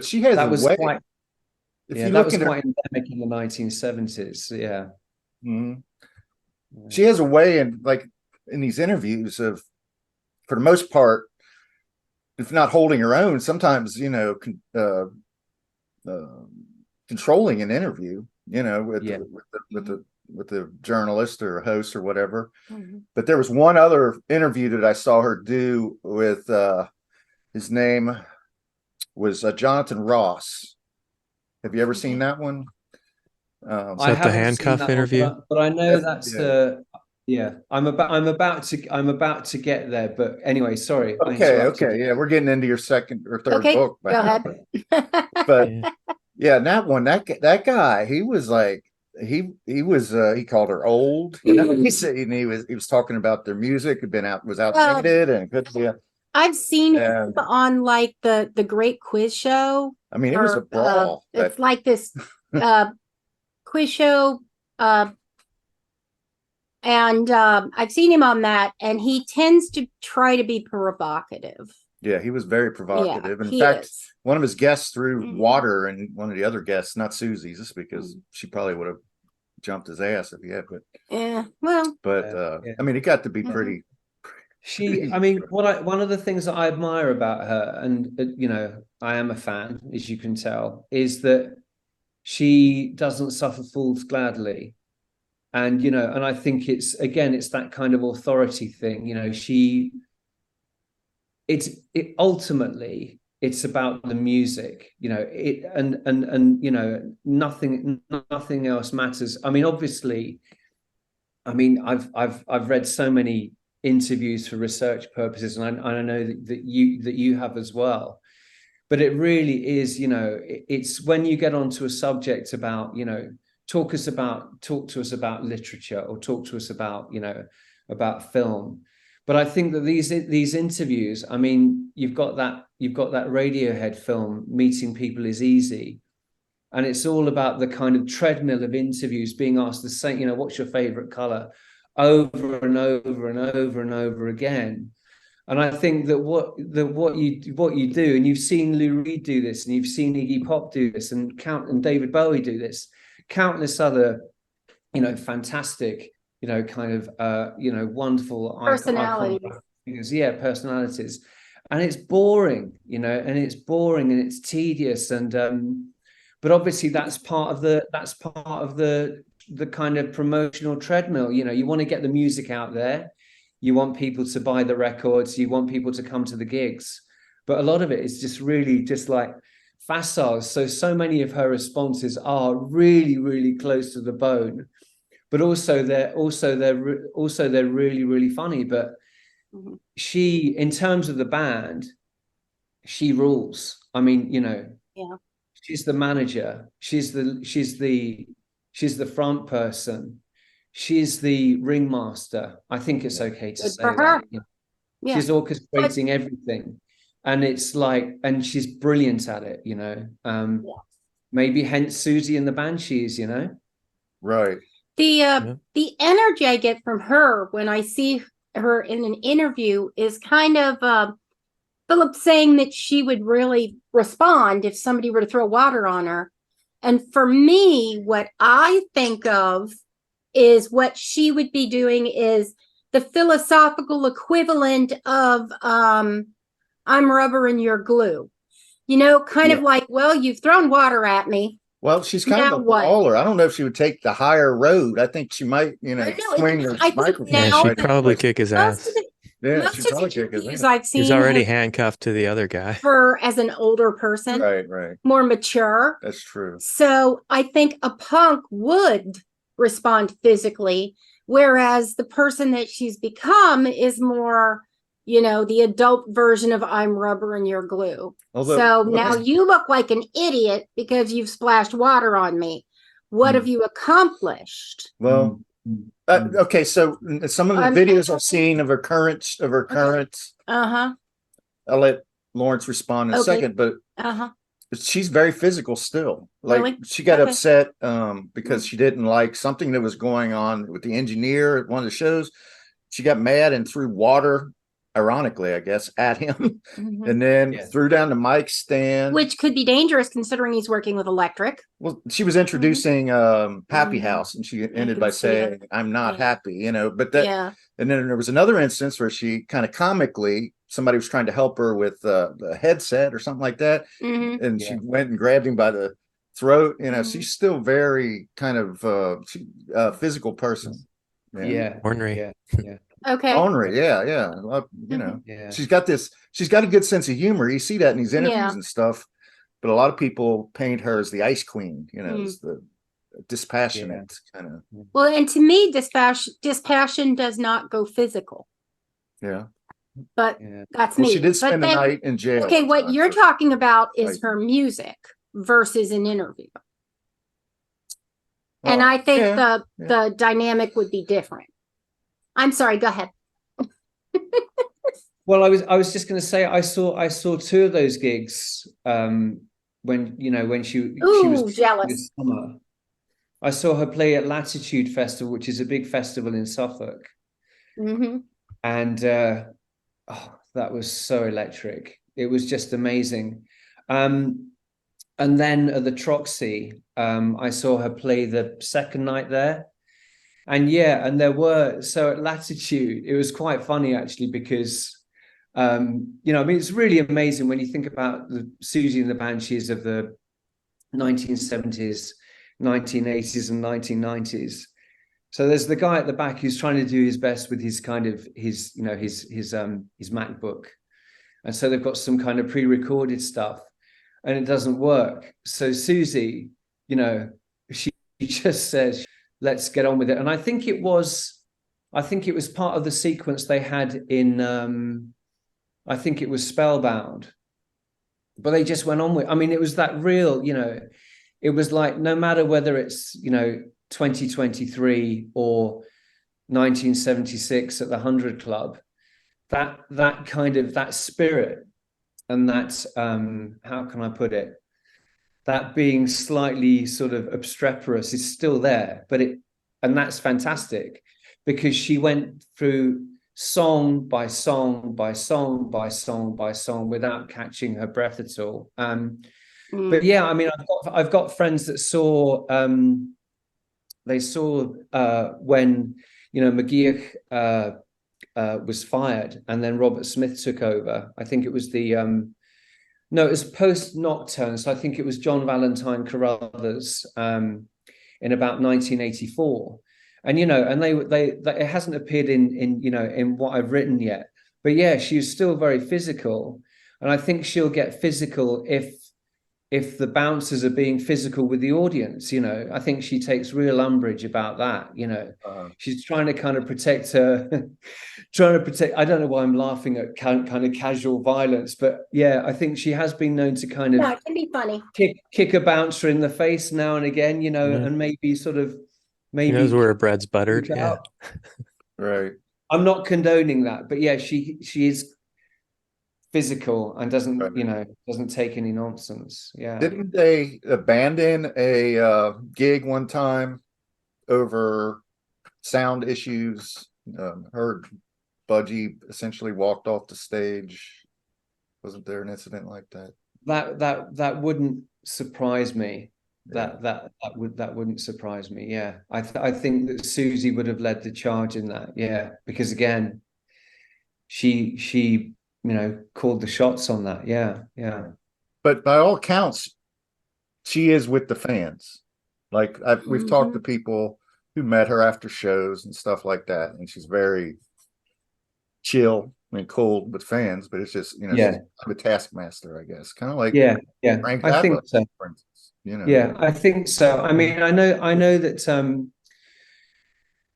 she has that was way. quite. If That was quite endemic in the 1970s. Yeah. She has a way, in like in these interviews, of, for the most part, if not holding her own, sometimes, you know, controlling an interview, you know, with the journalist or host or whatever. But there was one other interview that I saw her do with his name was Jonathan Ross. Have you ever seen that one? Is that the handcuff interview? But I know that's Yeah, I'm about to get there, but anyway, sorry. I Okay, interrupted okay, you. yeah, we're getting into your second or third Okay, book. go ahead. But Yeah. yeah, that one, that guy, he was like, he called her old. You know, he said, and he was talking about their music had was outdated and could be. I've seen him And on like the Great Quiz Show. I mean, it was a or, brawl. it's like this quiz show. And I've seen him on that, and he tends to try to be provocative. Yeah, he was very provocative. In he fact, is. one of his guests threw Mhm. water, and one of the other guests, not Susie's, just because she probably would have jumped his ass if he had. Yeah, well, But I mean, it got to be Mhm. pretty. I mean, one of the things that I admire about her, and you know, I am a fan, as you can tell, is that she doesn't suffer fools gladly. And you know, and I think it's that kind of authority thing. You know, ultimately it's about the music. You know, and you know, nothing else matters. I mean, obviously, I've read so many interviews for research purposes, and I know that you have as well. But it really is, you know, it's when you get onto a subject about, you know, talk to us about literature, or talk to us about, you know, about film. But I think that these interviews, I mean, you've got that Radiohead film, Meeting People is Easy. And it's all about the kind of treadmill of interviews, being asked the same, you know, what's your favorite color, over and over and over and over again. And I think that what you do, and you've seen Lou Reed do this, and you've seen Iggy Pop do this, and David Bowie do this, countless other, you know, fantastic, you know, kind of you know, wonderful personalities. Personalities. And it's boring, you know, and it's tedious, and but obviously that's part of the kind of promotional treadmill. You know, you want to get the music out there. You want people to buy the records. You want people to come to the gigs. But a lot of it is just really just like facile. So many of her responses are really, really close to the bone. But also they're really, really funny. But she, in terms of the band, she rules. I mean, you know, Yeah. she's the manager. She's the front person. She's the ringmaster. I think it's okay to say that. You know? Yeah. She's orchestrating everything, and it's like, and she's brilliant at it. You know, maybe hence Siouxsie and the Banshees. You know, Right. The energy I get from her when I see her in an interview is kind of Philip saying that she would really respond if somebody were to throw water on her. And for me, what I think of is what she would be doing is the philosophical equivalent of I'm rubber and you're glue. You know, kind of like, well, you've thrown water at me. Well, she's kind Now of a what? baller. I don't know if she would take the higher road. I think she might, you know, swing the I think microphone. now- Yeah, she'd probably kick his Most ass. of the, Yeah, most she'd of probably the kick his interviews ass. I've seen He's already have handcuffed to the other guy. her as an older person, Right, right. more mature. That's true. So I think a punk would respond physically, whereas the person that she's become is more, you know, the adult version of I'm rubber and you're glue. Although- So now you look like an idiot because you've splashed water on me. What have you accomplished? Well, okay. So some of the videos I've seen of her current, Uh-huh. I'll let Laurence respond in a second, but Uh-huh. she's very physical still. Like Really? she got Okay. upset because she didn't like something that was going on with the engineer at one of the shows. She got mad and threw water, ironically, I guess, at him, Mhm. and then threw down the mic stand. Which could be dangerous considering he's working with electric. Well, she was introducing Happy House, and she ended by see saying, that. "I'm not Yeah. happy," you know. But that, Yeah. and then there was another instance where she kind of comically, somebody was trying to help her with a headset or something like that, Mhm. and she went and grabbed him by the throat. You know, Mhm. she's still very kind of physical person. yeah, Ornery. yeah. Okay. Ornery, yeah. Well, you know, Yeah. she's got a good sense of humor. You see that in these interviews Yeah. and stuff. But a lot of people paint her as the ice queen, you know, as the dispassionate kind of. Well, and to me, dispassion does not go physical, Yeah. but Yeah. that's Well, me. she did But spend the then, night in jail. okay, what you're talking about is Right. her music versus an interview. And Well, I think yeah, the dynamic would be different. I'm sorry, go ahead. Well, I was just going to say I saw two of those gigs when she was Jealous. this summer. I saw her play at Latitude Festival, which is a big festival in Suffolk, and that was so electric. It was just amazing. And then at the Troxy, I saw her play the second night there. And and there were, so at Latitude, it was quite funny actually, because, I mean, it's really amazing when you think about the Siouxsie and the Banshees of the 1970s, 1980s and 1990s. So there's the guy at the back who's trying to do his best with his kind of his MacBook. And so they've got some kind of pre-recorded stuff and it doesn't work. So Siouxsie, she just says, let's get on with it. And I think it was part of the sequence they had in, I think it was Spellbound, but they just went on with, I mean, it was that real, it was like, no matter whether it's, 2023 or 1976 at the 100 Club, that kind of, that spirit and that, how can I put it? That being slightly sort of obstreperous is still there, and that's fantastic because she went through song by song by song by song by song without catching her breath at all. But yeah, I mean, I've got friends that saw they saw when McGeoch was fired and then Robert Smith took over. I think it was no, it was post Nocturne, so I think it was John Valentine Carruthers in about 1984, and and they it hasn't appeared in what I've written yet, but yeah, she's still very physical, and I think she'll get physical if the bouncers are being physical with the audience. I think she takes real umbrage about that. She's trying to kind of protect her. I don't know why I'm laughing at kind of casual violence, but yeah, I think she has been known to kind of it can be funny. kick a bouncer in the face now and again, and maybe He knows where her bread's buttered. Yeah. Right. I'm not condoning that, but yeah, she is physical and doesn't take any nonsense. Yeah. Didn't they abandon a gig one time over sound issues? Heard Budgie essentially walked off the stage. Wasn't there an incident like that? That wouldn't surprise me. That wouldn't surprise me. Yeah, I think that Siouxsie would have led the charge in that. Yeah, because again, she called the shots on that. Yeah. But by all counts, she is with the fans. Like we've talked to people who met her after shows and stuff like that, and she's very chill and cold with fans. But it's just she's a taskmaster, I guess, kind of like Frank I think so. For instance. Yeah, I think so. I mean, I know that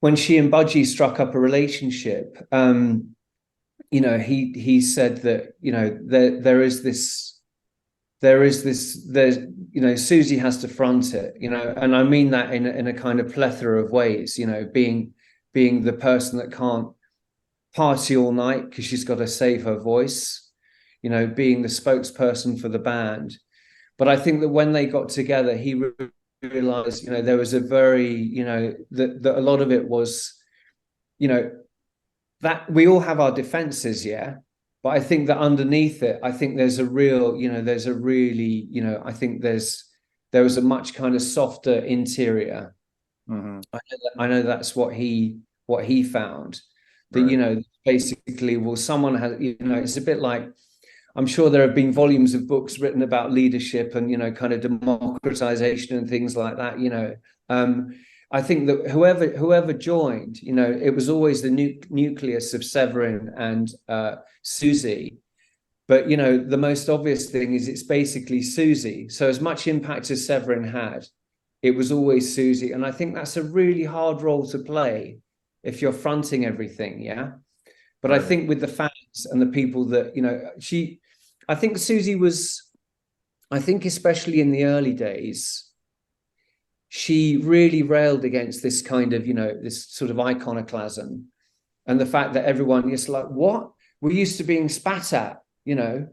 when she and Budgie struck up a relationship, he said that there's Siouxsie has to front it, and I mean that in a kind of plethora of ways, being the person that can't party all night because she's got to save her voice, being the spokesperson for the band. But I think that when they got together, he realized, there was a very, that a lot of it was, that we all have our defenses, but I think that underneath it, I think there's a real, I think there was a much kind of softer interior. I know that's what he found. That, right. Basically, well, someone has, it's a bit like, I'm sure there have been volumes of books written about leadership and, kind of democratization and things like that, I think that whoever joined, it was always the nucleus of Severin and Siouxsie. But, the most obvious thing is it's basically Siouxsie. So as much impact as Severin had, it was always Siouxsie. And I think that's a really hard role to play if you're fronting everything, yeah. But I think with the fans and the people that, you know, I think Siouxsie was, I think especially in the early days, she really railed against this kind of, you know, this sort of iconoclasm and the fact that everyone is like, what? We're used to being spat at, you know,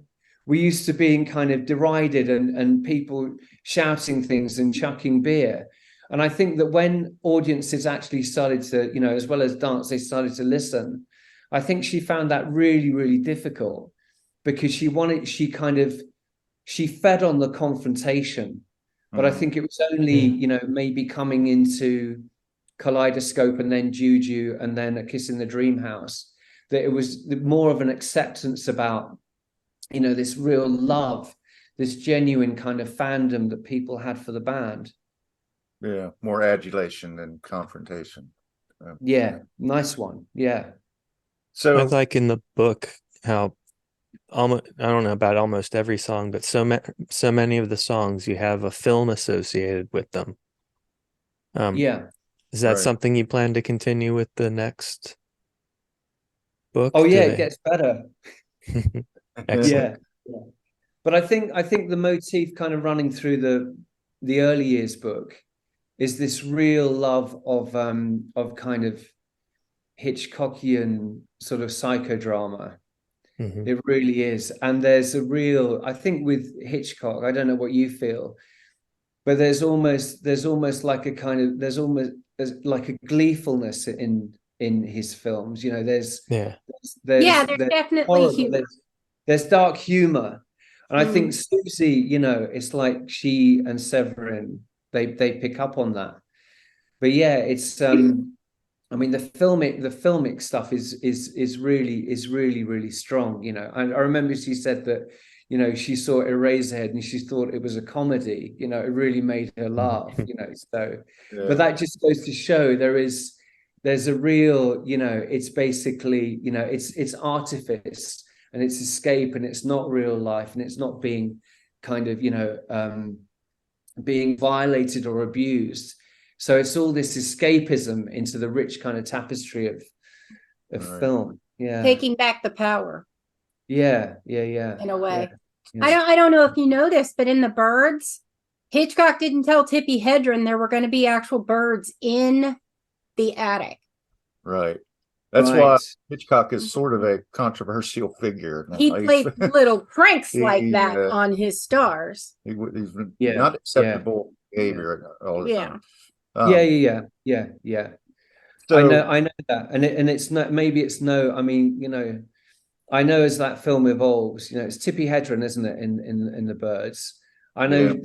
we're used to being kind of derided and people shouting things and chucking beer. And I think that when audiences actually started to, you know, as well as dance, they started to listen. I think she found that really, really difficult because she fed on the confrontation. But I think it was only, you know, maybe coming into Kaleidoscope and then Juju and then A Kiss in the Dream House, that it was more of an acceptance about, you know, this real love, this genuine kind of fandom that people had for the band. Yeah, more adulation than confrontation. Yeah, nice one. Yeah. So I like in the book how almost, I don't know about almost every song, but so many of the songs you have a film associated with them. Yeah. Is that Right. something you plan to continue with the next book? Oh yeah, it gets better. Excellent. Yeah. But I think the motif kind of running through the early years book is this real love of kind of Hitchcockian sort of psychodrama. It really is. And there's a real, I think with Hitchcock, I don't know what you feel, but there's almost like a kind of, there's like a gleefulness in his films. You know, there's definitely horror, humor. there's dark humor. And I think Siouxsie, you know, it's like she and Severin, they pick up on that. But yeah, it's I mean, the filmic stuff is really strong, you know. And I remember she said that, you know, she saw Eraserhead and she thought it was a comedy, you know, it really made her laugh, you know. So, but that just goes to show there's a real, you know, it's basically, you know, it's artifice and it's escape and it's not real life and it's not being kind of, you know, being violated or abused. So it's all this escapism into the rich kind of tapestry of film. Yeah. Taking back the power. Yeah. In a way. Yeah. I don't know if you know this, but in The Birds, Hitchcock didn't tell Tippi Hedren there were going to be actual birds in the attic. Right. That's why Hitchcock is sort of a controversial figure. He played little pranks like that on his stars. He's not acceptable behavior all the time. Yeah. So, I know that, and it's not, maybe it's no. I mean, you know, I know as that film evolves, you know, it's Tippi Hedren, isn't it? In The Birds, I know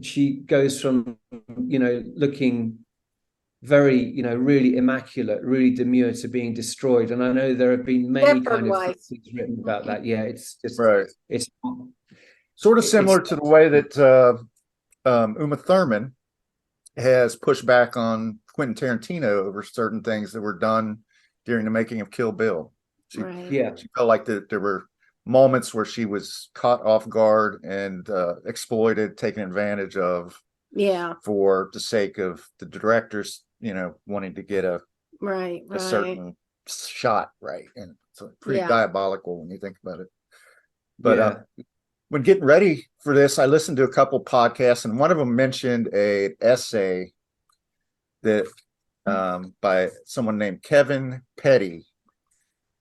she goes from, you know, looking very, you know, really immaculate, really demure to being destroyed, and I know there have been many kind of things written about that. Yeah, it's just it's sort of similar to the way that Uma Thurman has pushed back on Quentin Tarantino over certain things that were done during the making of Kill Bill. She felt like there were moments where she was caught off guard and exploited, taken advantage of, for the sake of the directors, you know, wanting to get a certain shot right, and it's pretty diabolical when you think about it. But when getting ready for this, I listened to a couple podcasts, and one of them mentioned an essay that by someone named Kevin Petty.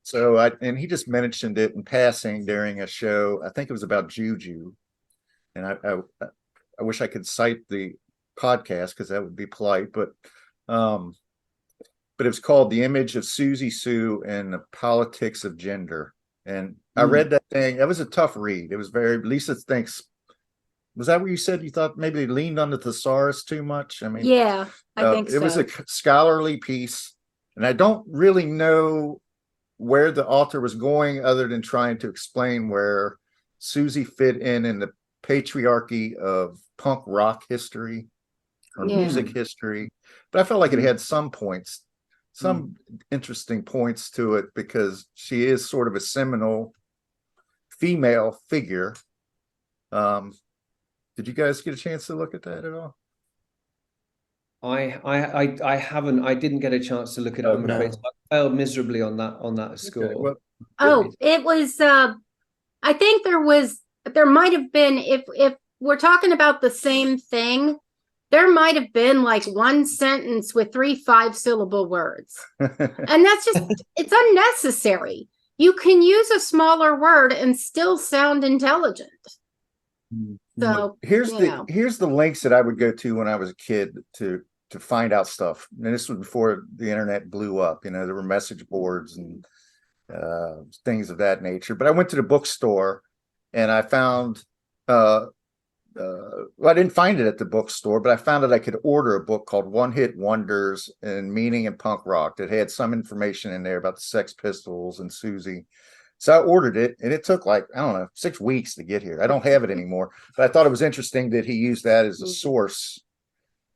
So and he just mentioned it in passing during a show. I think it was about Juju, and I wish I could cite the podcast because that would be polite, but it was called "The Image of Siouxsie Sioux and the Politics of Gender." And I read that thing. That was a tough read. It was very, Lisa thinks, was that what you said? You thought maybe they leaned on the thesaurus too much? I mean, I think it was a scholarly piece, and I don't really know where the author was going other than trying to explain where Siouxsie fit in the patriarchy of punk rock history or music history. But I felt like it had some points, some interesting points to it, because she is sort of a seminal female figure. Did you guys get a chance to look at that at all? I didn't get a chance to look at it. I'm afraid. So I failed miserably on that score. Okay, well, Oh, it was, I think there might have been, if we're talking about the same thing, there might have been like one sentence with 3 5-syllable words. And that's just, it's unnecessary. You can use a smaller word and still sound intelligent. So here's the links that I would go to when I was a kid to find out stuff. And this was before the internet blew up. You know, there were message boards and things of that nature. But I went to the bookstore and I found well, I didn't find it at the bookstore, but I found that I could order a book called One Hit Wonders and Meaning in Punk Rock that had some information in there about the Sex Pistols and Siouxsie. So I ordered it, and it took like, I don't know, 6 weeks to get here. I don't have it anymore, but I thought it was interesting that he used that as a source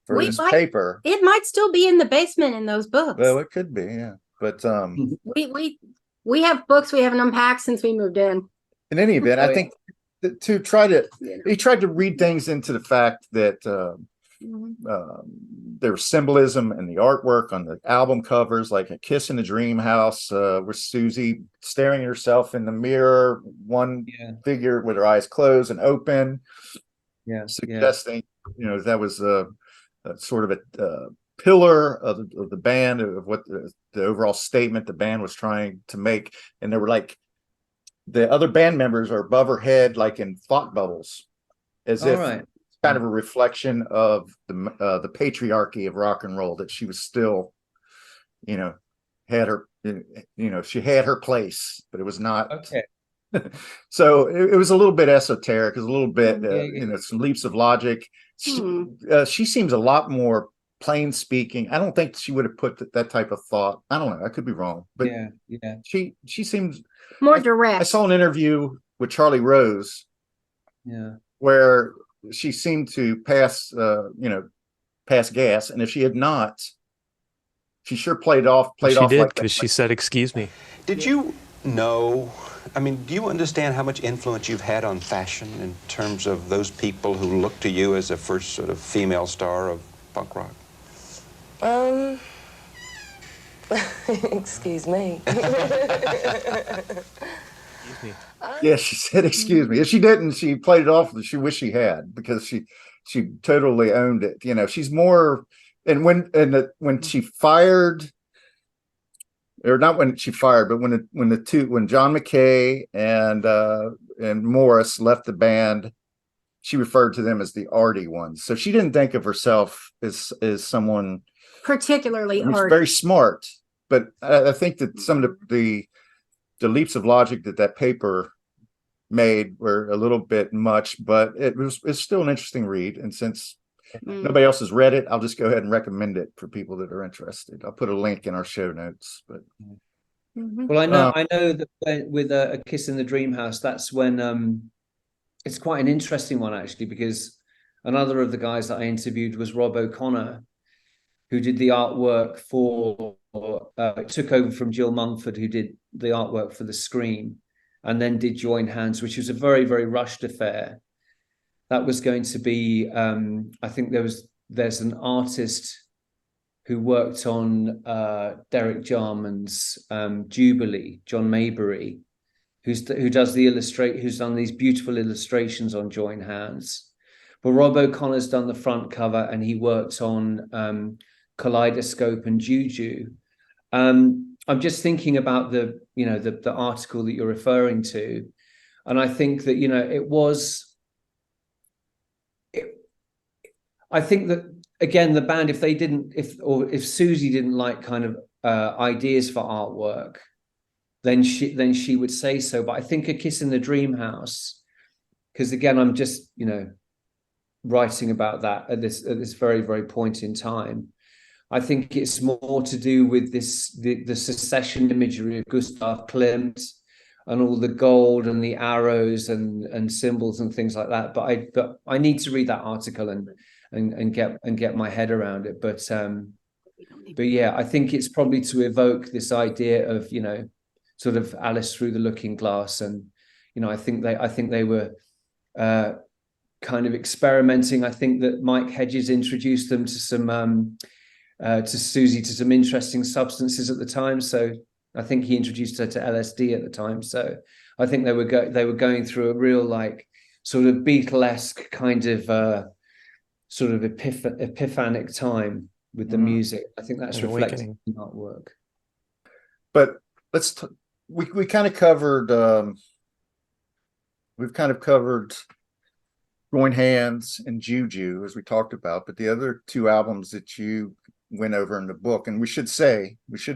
for his paper. It might still be in the basement in those books. Well, it could be, yeah. But we have books we haven't unpacked since we moved in. In any event, I think he tried to read things into the fact that there was symbolism in the artwork on the album covers, like A Kiss in the Dream House, with Siouxsie staring at herself in the mirror, one figure with her eyes closed and open, suggesting that was a sort of a pillar of the band, of what the overall statement the band was trying to make. And there were like, the other band members are above her head, like in thought bubbles, as if kind of a reflection of the patriarchy of rock and roll, that she was still, had her, she had her place, but it was not. Okay. So it was a little bit esoteric, it was a little bit, some leaps of logic. She seems a lot more plain speaking. I don't think she would have put that type of thought. I don't know. I could be wrong, but she seems more direct. I saw an interview with Charlie Rose, where she seemed to pass gas, and if she had not, she sure played off. She did, like because she said, "Excuse me." Did you know? I mean, do you understand how much influence you've had on fashion in terms of those people who look to you as a first sort of female star of punk rock? Excuse me. Yeah, she said, "Excuse me." If she didn't, she played it off. She wished she had, because she totally owned it. She's more. And when she fired, or not when she fired, but when John McKay and Morris left the band, she referred to them as the arty ones. So she didn't think of herself as someone particularly arty. Very smart. But I think that some of the leaps of logic that paper made were a little bit much, but it's still an interesting read. And since nobody else has read it, I'll just go ahead and recommend it for people that are interested. I'll put a link in our show notes. But well, I know that with A Kiss in the Dream House, that's when it's quite an interesting one, actually, because another of the guys that I interviewed was Rob O'Connor, who did the artwork took over from Jill Mumford, who did the artwork for the Scream, and then did Join Hands, which was a very, very rushed affair. That was going to be, I think there's an artist who worked on Derek Jarman's Jubilee, John Maybury, who's done these beautiful illustrations on Join Hands. But Rob O'Connor's done the front cover, and he worked on Kaleidoscope and Juju. I'm just thinking about the article that you're referring to, and I think that I think that again, the band, if Siouxsie didn't like kind of ideas for artwork, then she would say so. But I think A Kiss in the Dream House, because again, I'm just writing about that at this very, very point in time. I think it's more to do with the secession imagery of Gustav Klimt and all the gold and the arrows and symbols and things like that. But I need to read that article and get my head around it. But yeah, I think it's probably to evoke this idea of sort of Alice through the Looking Glass, and I think they were kind of experimenting. I think that Mike Hedges introduced them to some to Siouxsie to some interesting substances at the time. So I think he introduced her to LSD at the time. So I think they were going through a real like sort of Beatlesque kind of sort of epiphanic time with the music. I think that's reflected in artwork. But we kind of covered we've kind of covered Join Hands and Juju as we talked about, but the other two albums that you went over in the book, and we should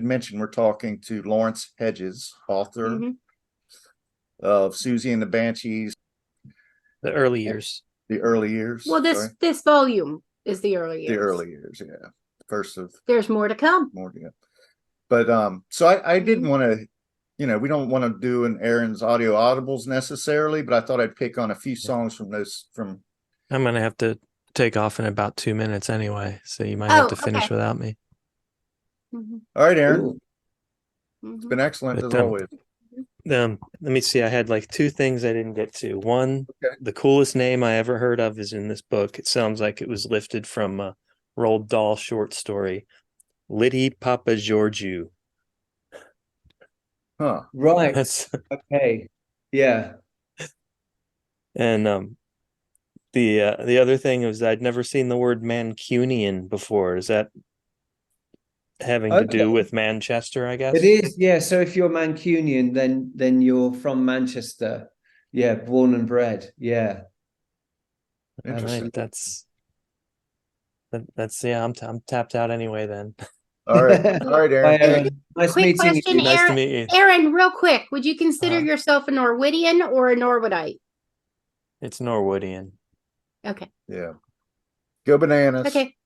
mention we're talking to Laurence Hedges, author of Siouxsie and the Banshees, The Early Years. The Early Years. Well, this volume is the early years. The Early Years, yeah. First of There's more to come. More to go. But so I didn't want to, we don't want to do an Aaron's audio audibles necessarily, but I thought I'd pick on a few songs from those from. I'm gonna have to take off in about 2 minutes anyway, so you might have to finish without me. All right, Aaron. It's been excellent as always. Let me see. I had like two things I didn't get to. One, the coolest name I ever heard of is in this book. It sounds like it was lifted from a Roald Dahl short story, Liddy Papa Georgiou. Huh. Right. That's okay. Yeah. And the other thing was I'd never seen the word Mancunian before. Is that having to do with Manchester, I guess? It is, yeah. So if you're Mancunian, then you're from Manchester. Yeah, born and bred. Yeah. Interesting. Right, that's yeah, I'm tapped out anyway then. All right, Aaron. Bye, Aaron. Nice Quick meeting question, you. Nice to meet you. Aaron, real quick, would you consider yourself a Norwoodian or a Norwoodite? It's Norwoodian. Okay. Yeah. Go Bananas. Okay.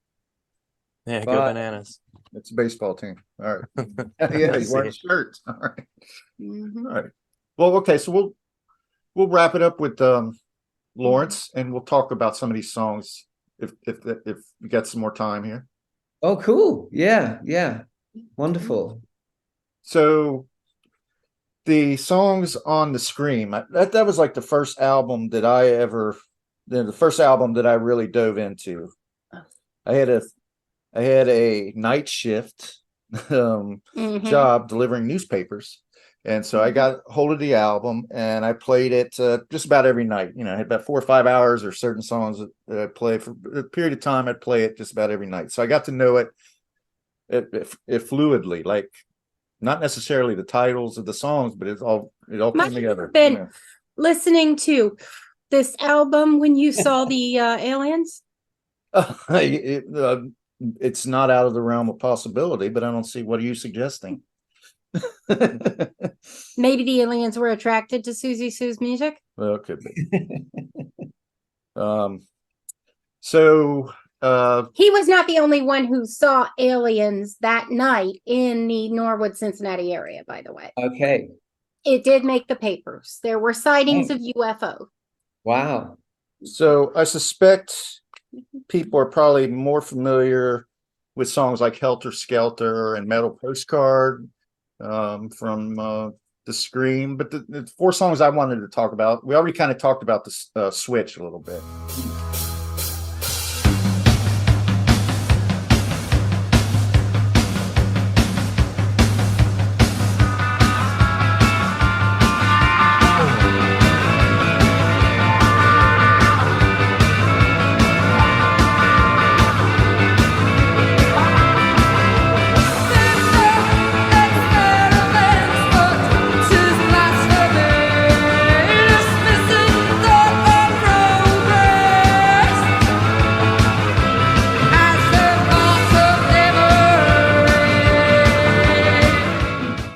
Yeah, go Bananas. It's a baseball team. All right. Yeah, he's wearing shirts. All right. All right. Well, okay, so we'll wrap it up with Laurence, and we'll talk about some of these songs if we got some more time here. Oh, cool. Yeah. Wonderful. So the songs on the Scream, that was like the first album that the first album that I really dove into. I had a night shift job delivering newspapers. And so I got hold of the album and I played it just about every night. I had about 4 or 5 hours or certain songs that I play for a period of time. I'd play it just about every night. So I got to know it fluidly, like not necessarily the titles of the songs, but it all came together. Been listening to this album when you saw the aliens? It's not out of the realm of possibility, but I don't see, what are you suggesting? Maybe the aliens were attracted to Siouxsie Sioux's music. Well, it could be. So he was not the only one who saw aliens that night in the Norwood, Cincinnati area, by the way. Okay. It did make the papers. There were sightings of UFO. Wow. So I suspect people are probably more familiar with songs like Helter Skelter and Metal Postcard from the Scream, but the 4 songs I wanted to talk about, we already kind of talked about the Switch a little bit.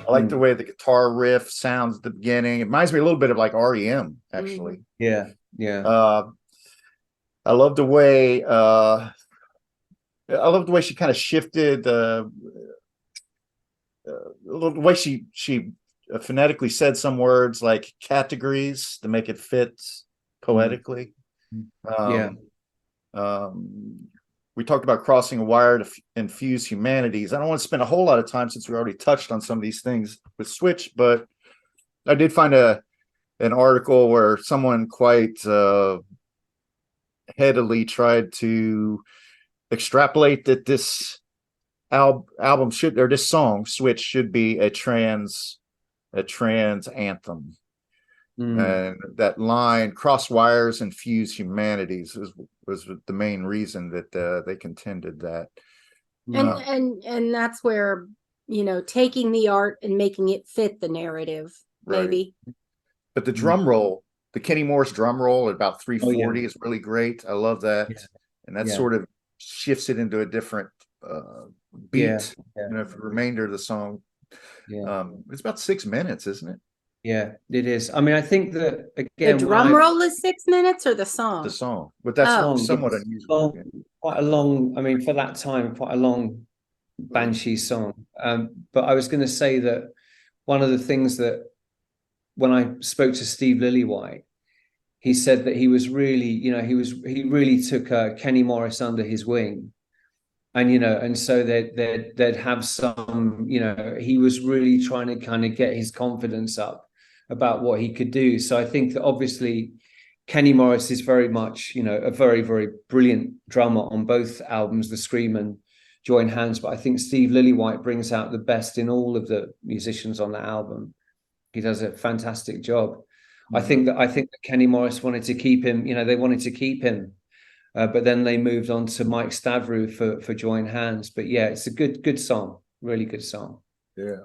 I like the way the guitar riff sounds at the beginning. It reminds me a little bit of like REM, actually. Yeah. I love the way she kind of shifted the way she phonetically said some words like categories to make it fit poetically. We talked about crossing a wire to infuse humanities. I don't want to spend a whole lot of time since we already touched on some of these things with Switch, but I did find an article where someone quite headily tried to extrapolate that this album should, or this song Switch should be a trans anthem. And that line, cross wires and fuse humanities, was the main reason that they contended that. And that's where, taking the art and making it fit the narrative, maybe. Right. But the drum roll, the Kenny Morris drum roll at about 340 is really great. I love that. And that sort of shifts it into a different beat, for the remainder of the song. It's about 6 minutes, isn't it? Yeah, it is. I mean, I think that, again, the drum roll is 6 minutes, or the song? The song. But that's somewhat unusual. Quite a long, I mean, for that time, quite a long Banshee song. But I was going to say that one of the things that, when I spoke to Steve Lillywhite, he said that he was really, he really took Kenny Morris under his wing. And, and so they'd have some, he was really trying to kind of get his confidence up about what he could do. So I think that obviously Kenny Morris is very much, a very, very brilliant drummer on both albums, The Scream and Join Hands. But I think Steve Lillywhite brings out the best in all of the musicians on the album. He does a fantastic job. I think that Kenny Morris wanted to keep him, they wanted to keep him. But then they moved on to Mike Stavrou for Join Hands. But yeah, it's a good song, really good song. Yeah.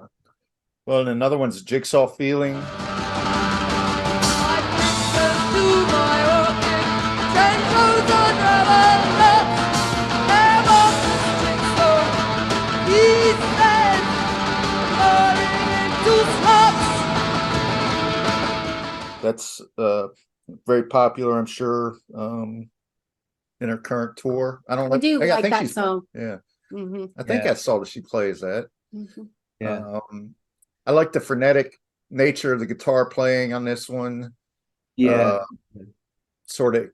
Well, and another one's Jigsaw Feeling. That's very popular, I'm sure, in her current tour. I don't know. I do like think that song. Yeah. I think I saw that she plays that. Yeah. I like the frenetic nature of the guitar playing on this one. Yeah. Sort of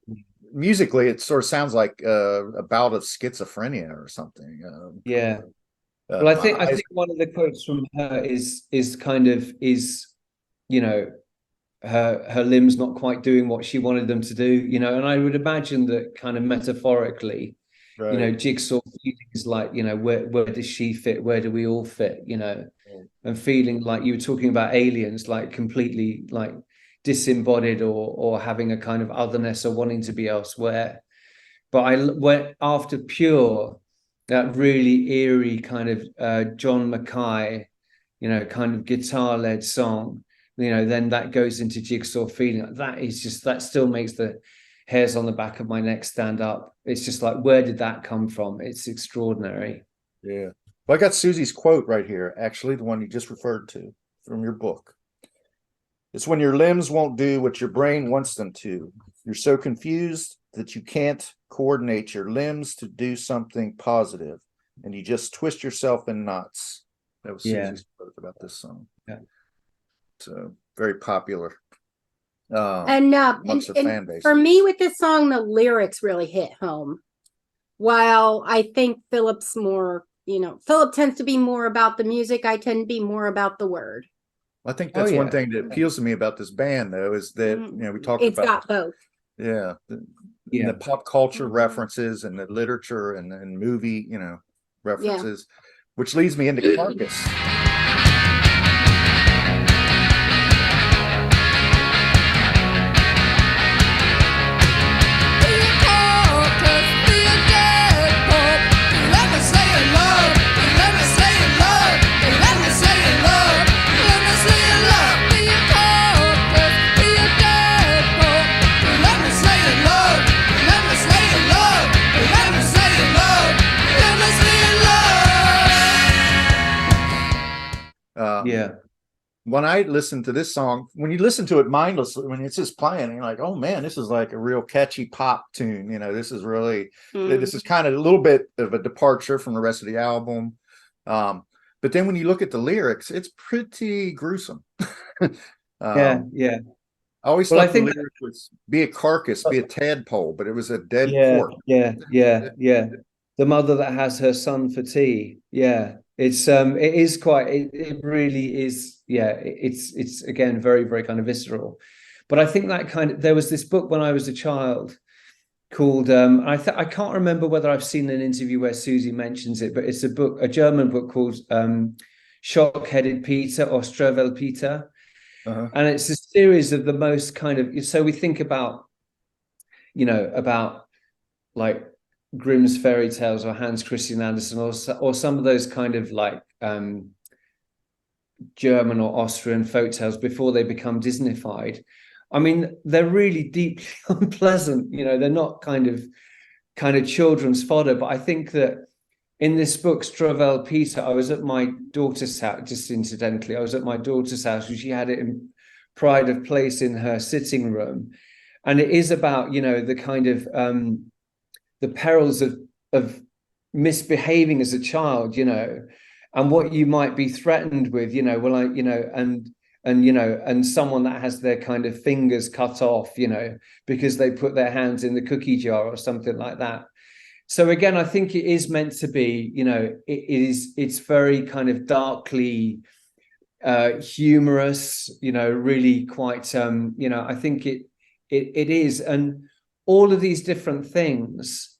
musically, it sort of sounds like a bout of schizophrenia or something. Well, I think one of the quotes from her is her limbs not quite doing what she wanted them to do, and I would imagine that kind of metaphorically, Jigsaw feeling is like, where does she fit? Where do we all fit? And feeling like you were talking about aliens, like completely like disembodied or having a kind of otherness or wanting to be elsewhere. But I went after Pure, that really eerie kind of John Mackay, kind of guitar-led song. Then that goes into Jigsaw Feeling. That still makes the hairs on the back of my neck stand up. It's just like, where did that come from? It's extraordinary. Yeah. Well, I got Susie's quote right here, actually, the one you just referred to from your book. It's when your limbs won't do what your brain wants them to. You're so confused that you can't coordinate your limbs to do something positive, and you just twist yourself in knots. That was Susie's quote about this song. Yeah. So very popular. And fan base. For me, with this song, the lyrics really hit home. While I think Philip's more, Philip tends to be more about the music, I tend to be more about the word. I think that's one thing that appeals to me about this band, though, is that we talked about. It's got both. Yeah, the pop culture references and the literature and movie, references, which leads me into Carcass. When I listened to this song, when you listen to it mindlessly, when it's just playing, you're like, oh man, this is like a real catchy pop tune. This is really, this is kind of a little bit of a departure from the rest of the album. But then when you look at the lyrics, it's pretty gruesome. I always thought the lyrics was be a carcass, be a tadpole, but it was a dead corpse. The mother that has her son for tea. Yeah. It really is. It's again, very, very kind of visceral. But I think that there was this book when I was a child called I can't remember whether I've seen an interview where Siouxsie mentions it, but it's a German book called Shock-Headed Peter or Strevel Peter. And it's a series of the most kind of, so we think about, about like Grimm's fairy tales or Hans Christian Andersen or some of those kind of like German or Austrian folk tales before they become Disneyfied. I mean, they're really deeply unpleasant. They're not kind of children's fodder. But I think that in this book, Strevel Peter, I was at my daughter's house, just incidentally, I was at my daughter's house, and she had it in pride of place in her sitting room. And it is about, the kind of the perils of misbehaving as a child, and what you might be threatened with, and someone that has their kind of fingers cut off, because they put their hands in the cookie jar or something like that. So again, I think it is meant to be, it's very kind of darkly humorous, really quite, I think it is. And all of these different things,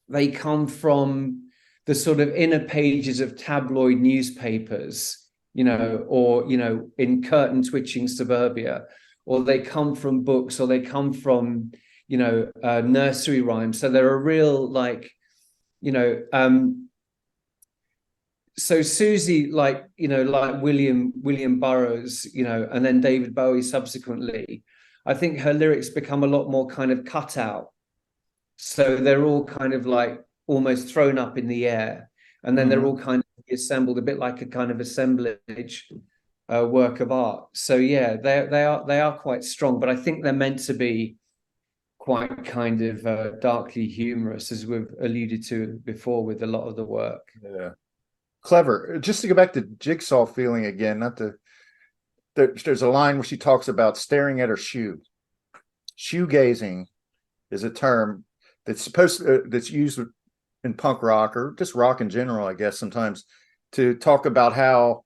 they come from the sort of inner pages of tabloid newspapers, or, in curtain twitching suburbia, or they come from books, or they come from, nursery rhymes. So they're a real, like, so Siouxsie, like, like William Burroughs, and then David Bowie subsequently, I think her lyrics become a lot more kind of cut out. So they're all kind of like almost thrown up in the air, and then they're all kind of assembled, a bit like a kind of assemblage work of art. So yeah, they are quite strong, but I think they're meant to be quite kind of darkly humorous, as we've alluded to before with a lot of the work. Yeah, clever. Just to go back to Jigsaw feeling again, there's a line where she talks about staring at her shoe. Shoegazing is a term that's that's used in punk rock, or just rock in general, I guess, sometimes, to talk about how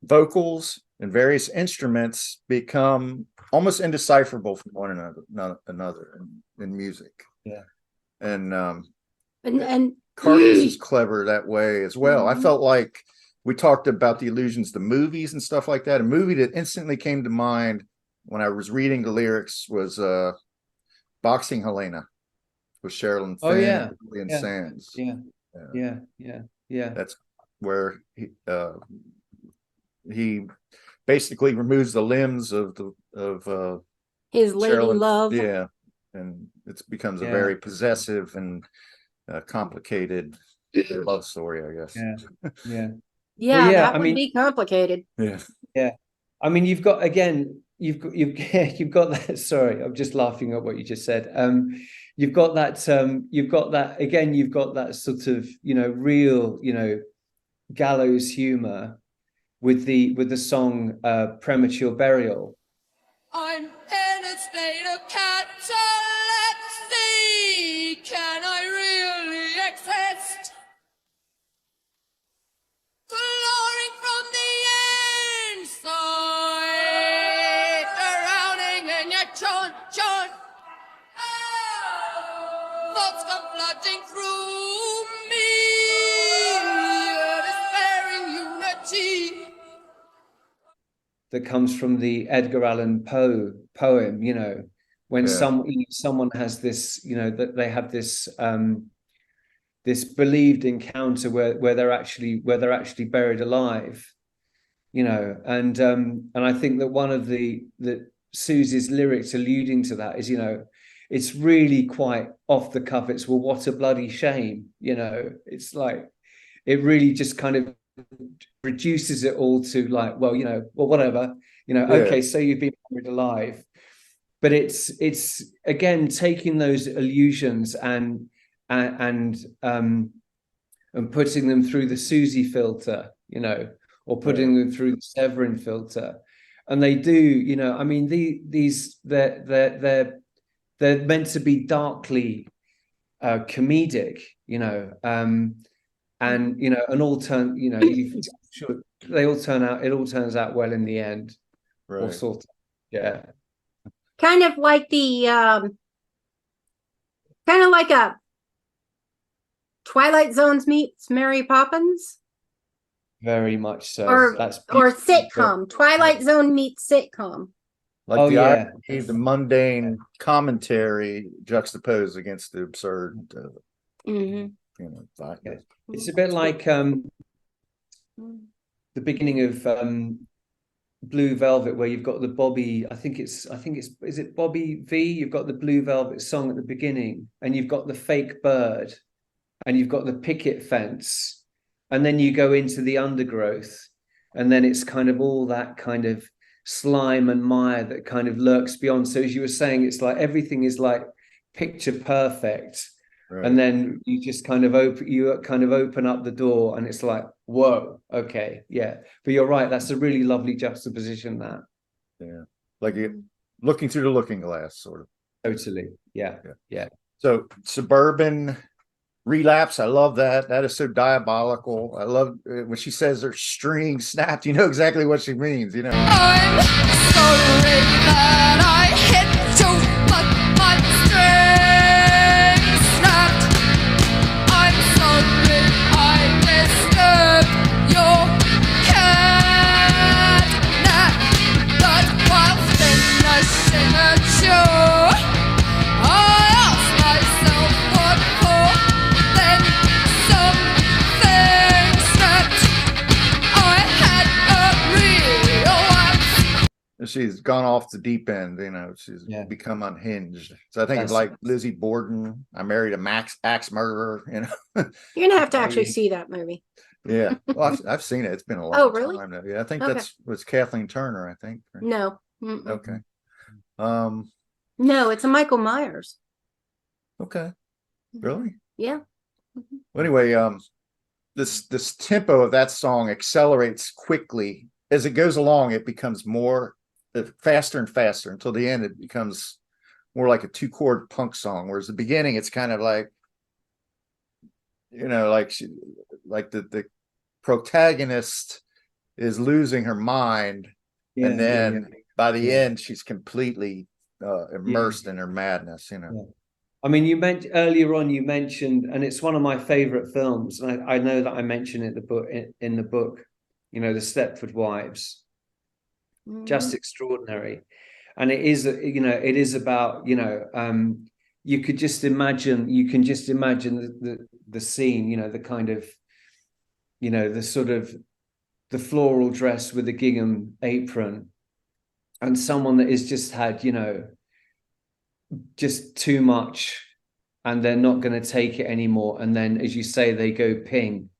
vocals and various instruments become almost indecipherable from one another in music. Yeah. And Carcass is clever that way as well. I felt like we talked about the allusions to movies and stuff like that. A movie that instantly came to mind when I was reading the lyrics was Boxing Helena with Sherilyn Fenn and Julian Sands. Yeah. That's where he basically removes the limbs of his lady Sherilyn, love. Yeah, and it becomes a very possessive and complicated love story, I guess. Yeah, that would be complicated. Yeah. I mean, you've got that. Sorry, I'm just laughing at what you just said. You've got that sort of, real, gallows humor with the song Premature Burial. I'm in a state of catalepsy. Can I really exist? Glowing from the inside, drowning in your chant. Thoughts come flooding through me, despairing unity. That comes from the Edgar Allan Poe poem, when someone has this, that they have this this believed encounter where they're actually buried alive, and I think that one of the Siouxsie's lyrics alluding to that is, it's really quite off the cuff. It's, well, what a bloody shame, it's like, it really just kind of reduces it all to like, well, whatever, okay, so you've been buried alive. But it's again taking those illusions and putting them through the Siouxsie filter, or putting them through the Severin filter, and they do, I mean, they're meant to be darkly comedic, and and all turn, they all turn out. It all turns out well in the end, or sort of, Kind of like the Kind of like a Twilight Zones meets Mary Poppins. Very much so. Or That's or beautiful. sitcom. Twilight Zone meets sitcom. Like Oh, the yeah. irony, the mundane commentary juxtaposed against the absurd, Mm-hmm. you know, fact. Yeah. It's a bit like the beginning of Blue Velvet, where you've got the Bobby, I think it's is it Bobby V? You've got the Blue Velvet song at the beginning, and you've got the fake bird, and you've got the picket fence, and then you go into the undergrowth, and then it's kind of all that kind of slime and mire that kind of lurks beyond. So as you were saying, it's like everything is like picture perfect. Right. And then you just kind of open up the door, and it's like, whoa, okay, yeah. But you're right, that's a really lovely juxtaposition. That, yeah, like you looking through the looking glass, sort of. Totally, yeah. So Suburban Relapse, I love that. That is so diabolical. I love when she says her string snapped. You know exactly what she means. You know. I'm sorry that I hit you, but my string snapped. I'm sorry I disturbed your cat nap. But while finishing a chore, I asked myself what for. Then something snapped. I had a relapse. She's gone off the deep end, you know, she's become unhinged. So I think it's like Lizzie Borden. I married a axe murderer, you know. You're gonna have to actually see that movie. Yeah. Well, I've seen it. It's been a long really? time now. Yeah, I think was Kathleen Turner, I think. Right? No. Okay. No, it's a Michael Myers. Okay. Really? Yeah. Well, anyway, this tempo of that song accelerates quickly. As it goes along, it becomes more faster and faster until the end. It becomes more like a 2-chord punk song, whereas the beginning, it's kind of like, you know, like the protagonist is losing her mind, and then by the end, she's completely immersed in her madness. You know. Yeah. I mean, you mentioned earlier on. You mentioned, and it's one of my favorite films. And I know that I mentioned it in the book. You know, the Stepford Wives, just extraordinary. And it is, you know, it is about, you know, you can just imagine the scene, you know, the kind of, you know, the sort of the floral dress with the gingham apron, and someone that has just had, you know, just too much, and they're not going to take it anymore. And then, as you say, they go ping.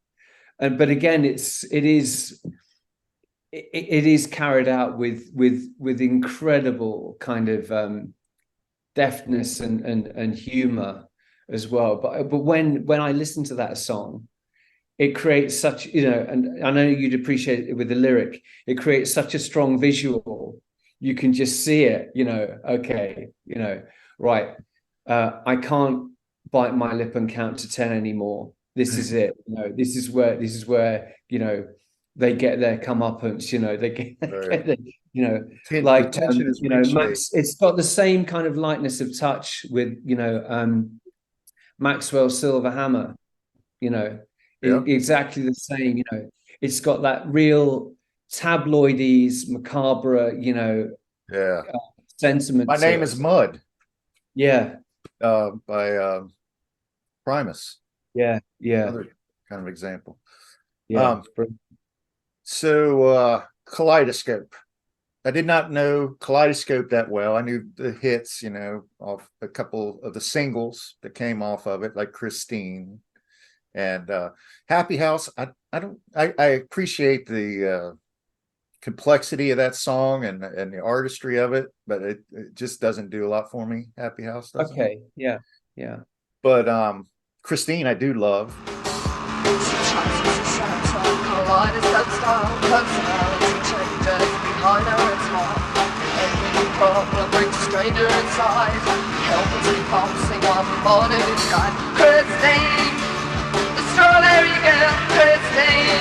But again, it is carried out with incredible kind of deftness and humor as well. But when I listen to that song, it creates such, you know, and I know you'd appreciate it with the lyric. It creates such a strong visual. You can just see it, you know. Okay, you know, right. I can't bite my lip and count to 10 anymore. This is it. You know, this is where, you know, they get their comeuppance, you know, they get you know, like, you know, it's got the same kind of lightness of touch with, you know, Maxwell's Silver Hammer, you know, exactly the same, you know, it's got that real tabloidies, macabre, you know, sentiment. My Name is Mud. Yeah. By Primus. Yeah. Another kind of example. Yeah. So Kaleidoscope. I did not know Kaleidoscope that well. I knew the hits, you know, off a couple of the singles that came off of it, like Christine and Happy House. I appreciate the complexity of that song and the artistry of it, but it just doesn't do a lot for me. Happy House doesn't. Okay. Yeah. But Christine, I do love. Kaleidoscope style personality changes behind her smile. Every problem brings a stranger inside. Helplessly pulsing one body guide. Christine, the strawberry girl. Christine,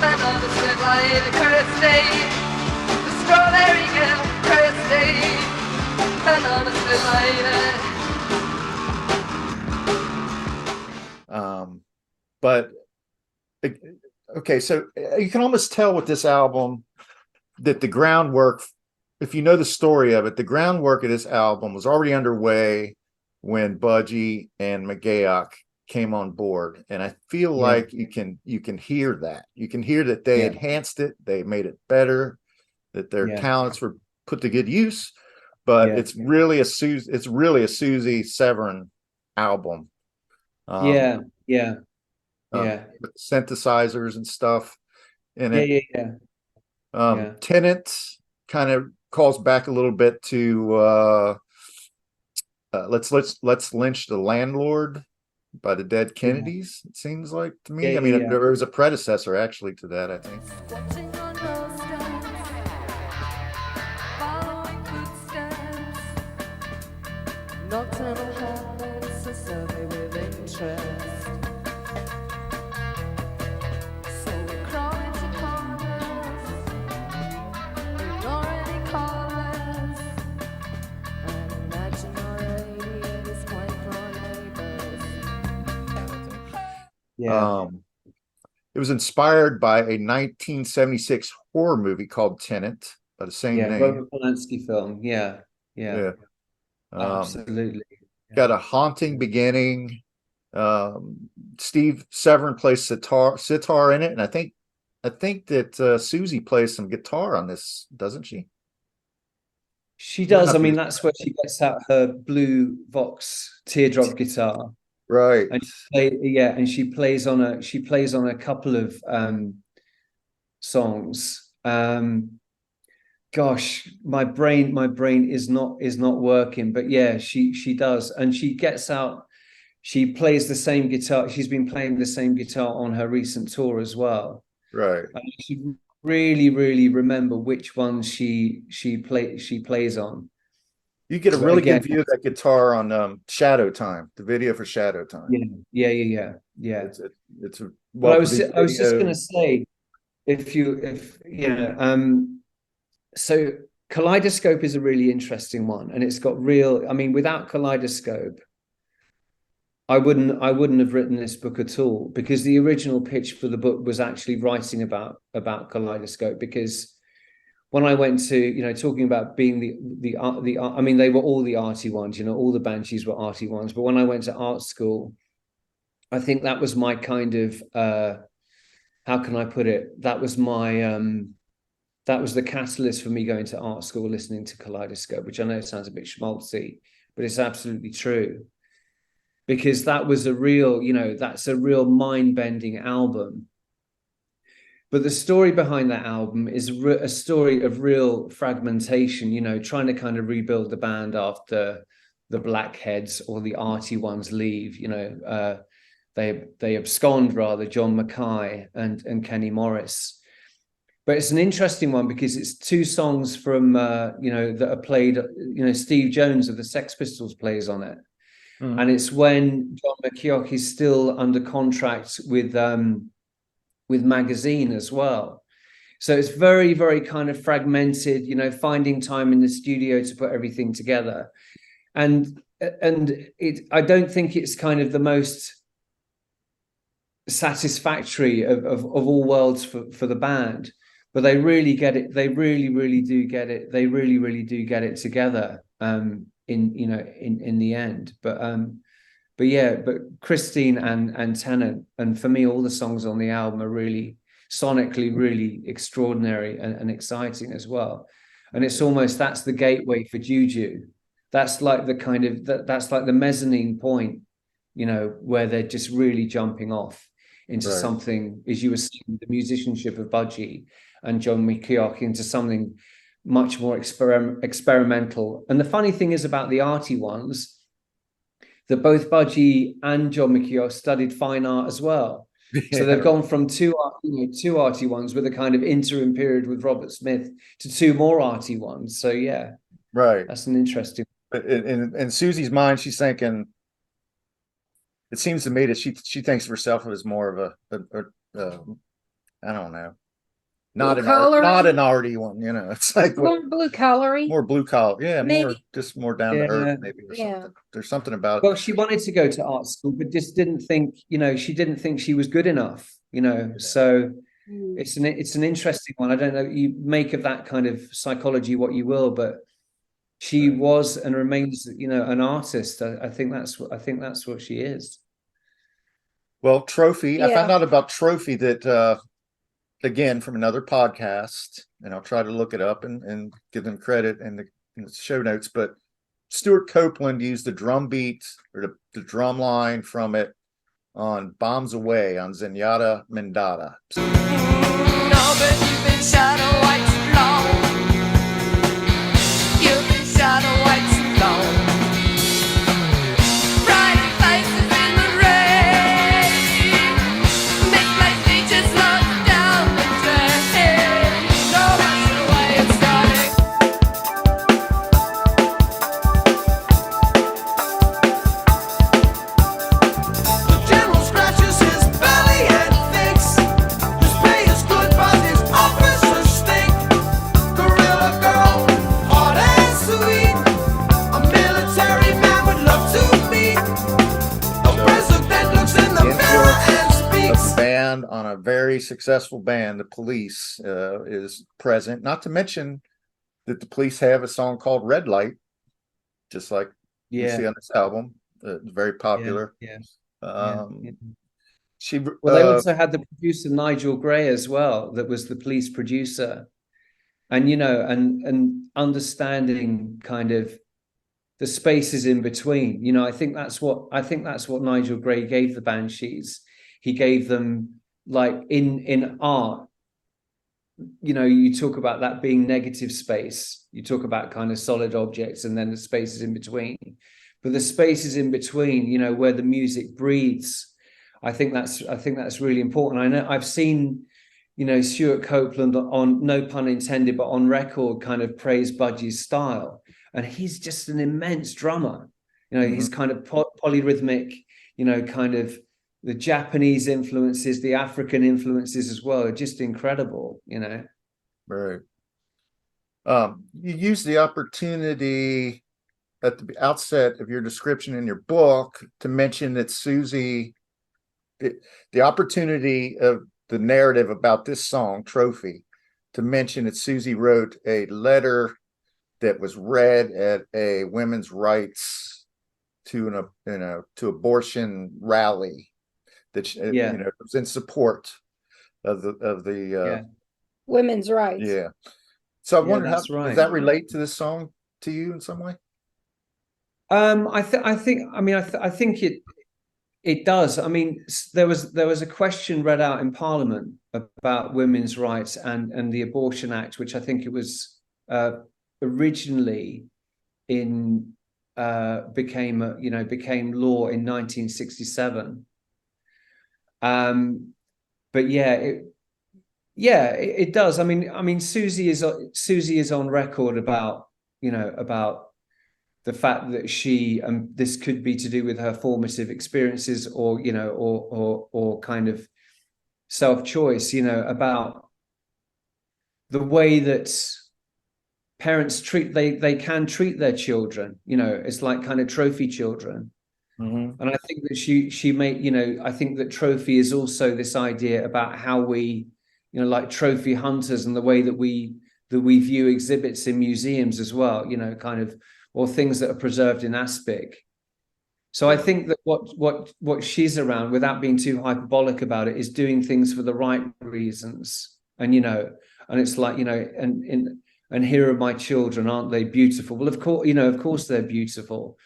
another sweet lady. Christine, the strawberry girl. Christine, another sweet lady. But okay, so you can almost tell with this album that the groundwork, if you know the story of it, the groundwork of this album was already underway when Budgie and McGeoch came on board. And I feel like you can hear that. You can hear that they enhanced it, they made it better, that their talents were put to good use. But it's really a Siouxsie Severin album. With Synthesizers and stuff in it. Yeah. Tenant kind of calls back a little bit to let's lynch the landlord by the Dead Kennedys. It seems like to me. There was a predecessor actually to that, I think. Nocturnal habits, a survey with interest. So we crawl into corners, ignore any callers, and imagine our radiators playing for our neighbors. It was inspired by a 1976 horror movie called Tenet by the same name. Robert Polanski film. Yeah. Absolutely. Got a haunting beginning. Steve Severin plays sitar in it, and I think that Siouxsie plays some guitar on this, doesn't she? She does. I mean, that's where she gets out her blue Vox teardrop guitar, right? And she plays on a couple of songs. Gosh, my brain is not working, but yeah, she does, and she gets out. She plays the same guitar. She's been playing the same guitar on her recent tour as well. Right. And she really remember which ones she plays on. You get a really good view of that guitar on Shadow Time, the video for Shadow Time. Yeah. It's a well, I was just gonna say, so Kaleidoscope is a really interesting one, and it's got real. I mean, without Kaleidoscope, I wouldn't have written this book at all, because the original pitch for the book was actually writing about Kaleidoscope. Because when I went to, talking about being the I mean, they were all the arty ones, all the Banshees were arty ones. But when I went to art school, I think that was my kind of, how can I put it? That was my, that was the catalyst for me going to art school, listening to Kaleidoscope, which I know sounds a bit schmaltzy, but it's absolutely true. Because that was a real, that's a real mind-bending album. But the story behind that album is a story of real fragmentation, trying to kind of rebuild the band after the Blackheads or the arty ones leave. They abscond, rather, John Mackay and Kenny Morris. But it's an interesting one because it's two songs from, that are played, Steve Jones of the Sex Pistols plays on it. Mm. And it's when John McKeoch is still under contract with Magazine as well. So it's very, very kind of fragmented, finding time in the studio to put everything together. And I don't think it's kind of the most satisfactory of all worlds for the band. But they really get it. They really do get it. They really do get it together in the end. But Christine and Tennant, and for me, all the songs on the album are really sonically really extraordinary and exciting as well. And it's almost, that's the gateway for Juju. That's like the kind of that's like the mezzanine point, where they're just really jumping off into something, as you were saying, the musicianship of Budgie and John McKeoch, into something much more experimental. And the funny thing is about the arty ones, that both Budgie and John McKeoch studied fine art as well. Yeah. So they've gone from two arty ones with a kind of interim period with Robert Smith to two more arty ones. So yeah, right. That's an interesting. In Siouxsie's mind, she's thinking. It seems to me that she thinks of herself as more of a I don't know. not an arty one, you know. It's like more blue collar-y. more blue collar, yeah, Maybe. more down to earth, maybe, or something. There's something about it. Well, she wanted to go to art school, but just didn't think, you know, she didn't think she was good enough, you know. So it's an interesting one. I don't know, you make of that kind of psychology what you will, but she was and remains, you know, an artist. I think that's what she is. Well, Trophy, I found out about Trophy that again from another podcast, and I'll try to look it up and give them credit in the show notes, but Stuart Copeland used the drum beat or the drum line from it on Bombs Away on Zenyatta Mendata. No, but you've been shadow white too long. You've been shadow white too long. Bright faces in the rain. Misplaced features locked down the drain. No, that's the way it's starting. The general scratches his belly and thinks his pay is good, but his officers stink. Gorilla girl, hard and sweet. A military man would love to meet. A president looks in the mirror and speaks. A band on a very successful band, the Police, is present. Not to mention that the Police have a song called Red Light, just like you see on this album. It's very popular. She they also had the producer Nigel Gray as well, that was the Police producer, and you know, and understanding kind of the spaces in between. You know, I think that's what Nigel Gray gave the Banshees. He gave them, like, in art, you know, you talk about that being negative space, you talk about kind of solid objects, and then the spaces in between, but the spaces in between, you know, where the music breathes, I think that's really important. I know I've seen, you know, Stuart Copeland on, no pun intended, but on record kind of praise Budgie's style, and he's just an immense drummer. You know, he's kind of polyrhythmic, you know, kind of the Japanese influences, the African influences as well are just incredible, you know. Right. You use the opportunity at the outset of your description in your book to mention that Siouxsie, the opportunity of the narrative about this song, Trophy, to mention that Siouxsie wrote a letter that was read at a women's rights to abortion rally that you know, was in support of the women's rights. Yeah. So I wonder, how does that relate to this song to you in some way? I think it does. I mean, there was a question read out in Parliament about women's rights and the Abortion Act, which I think it was originally became law in 1967. But it does. I mean, Siouxsie is on record about the fact that she, this could be to do with her formative experiences, or you know, or kind of self-choice, you know, about the way that parents they can treat their children, you know, it's like kind of trophy children. And I think that she made, you know, I think that Trophy is also this idea about how we, you know, like trophy hunters, and the way that we view exhibits in museums as well, you know, kind of, or things that are preserved in aspic. So I think that what she's around, without being too hyperbolic about it, is doing things for the right reasons. And, you know, and it's like, you know, and here are my children, aren't they beautiful? Well, of course, you know, of course they're beautiful.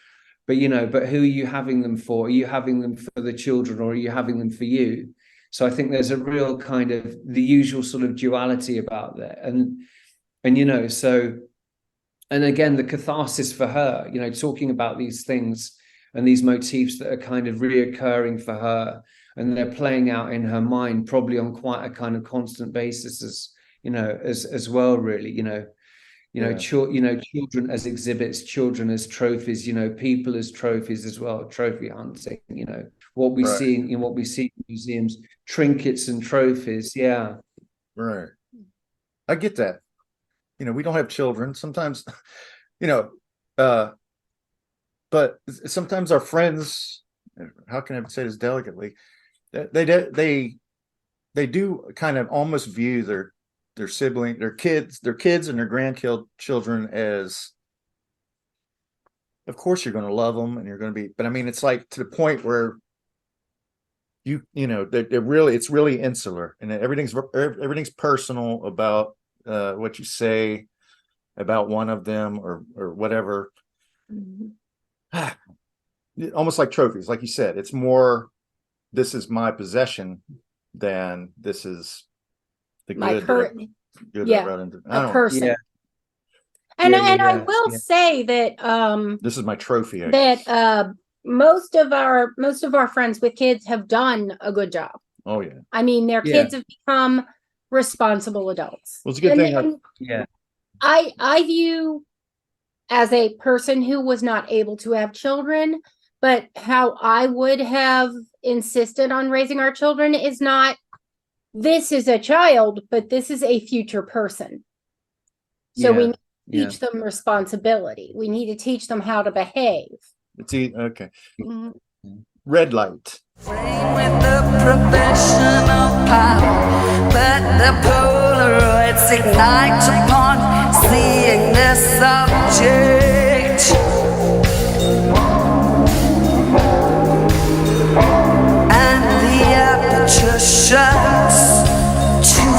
But, you know, but who are you having them for? Are you having them for the children, or are you having them for you? So I think there's a real kind of the usual sort of duality about that. And you know, so, and again, the catharsis for her, you know, talking about these things and these motifs that are kind of reoccurring for her, and they're playing out in her mind, probably on quite a kind of constant basis, as well, really, children as exhibits, children as trophies, you know, people as trophies as well, trophy hunting, you know, what we see in museums, trinkets and trophies. Yeah. Right. I get that. You know, we don't have children sometimes, you know, but sometimes our friends, how can I say this delicately? They do kind of almost view their sibling, their kids and their grandchildren as, of course you're going to love them and you're going to be, but I mean, it's like to the point where you know, it's really insular, and everything's personal about what you say about one of them or whatever. Almost like trophies, like you said, it's more, this is my possession than this is the My good. yeah, a person. Yeah. And Yeah, I will say that this is my trophy. I that guess. Most of our friends with kids have done a good job. Oh yeah. I mean, their Yeah. kids have become responsible adults. Well, it's a good thing. Yeah. I view, as a person who was not able to have children, but how I would have insisted on raising our children is not, this is a child, but this is a future person. So we need to teach them responsibility. We need to teach them how to behave. Okay. Red light. With the professional power, but the Polaroids ignite upon seeing the subject. And the aperture shuts, too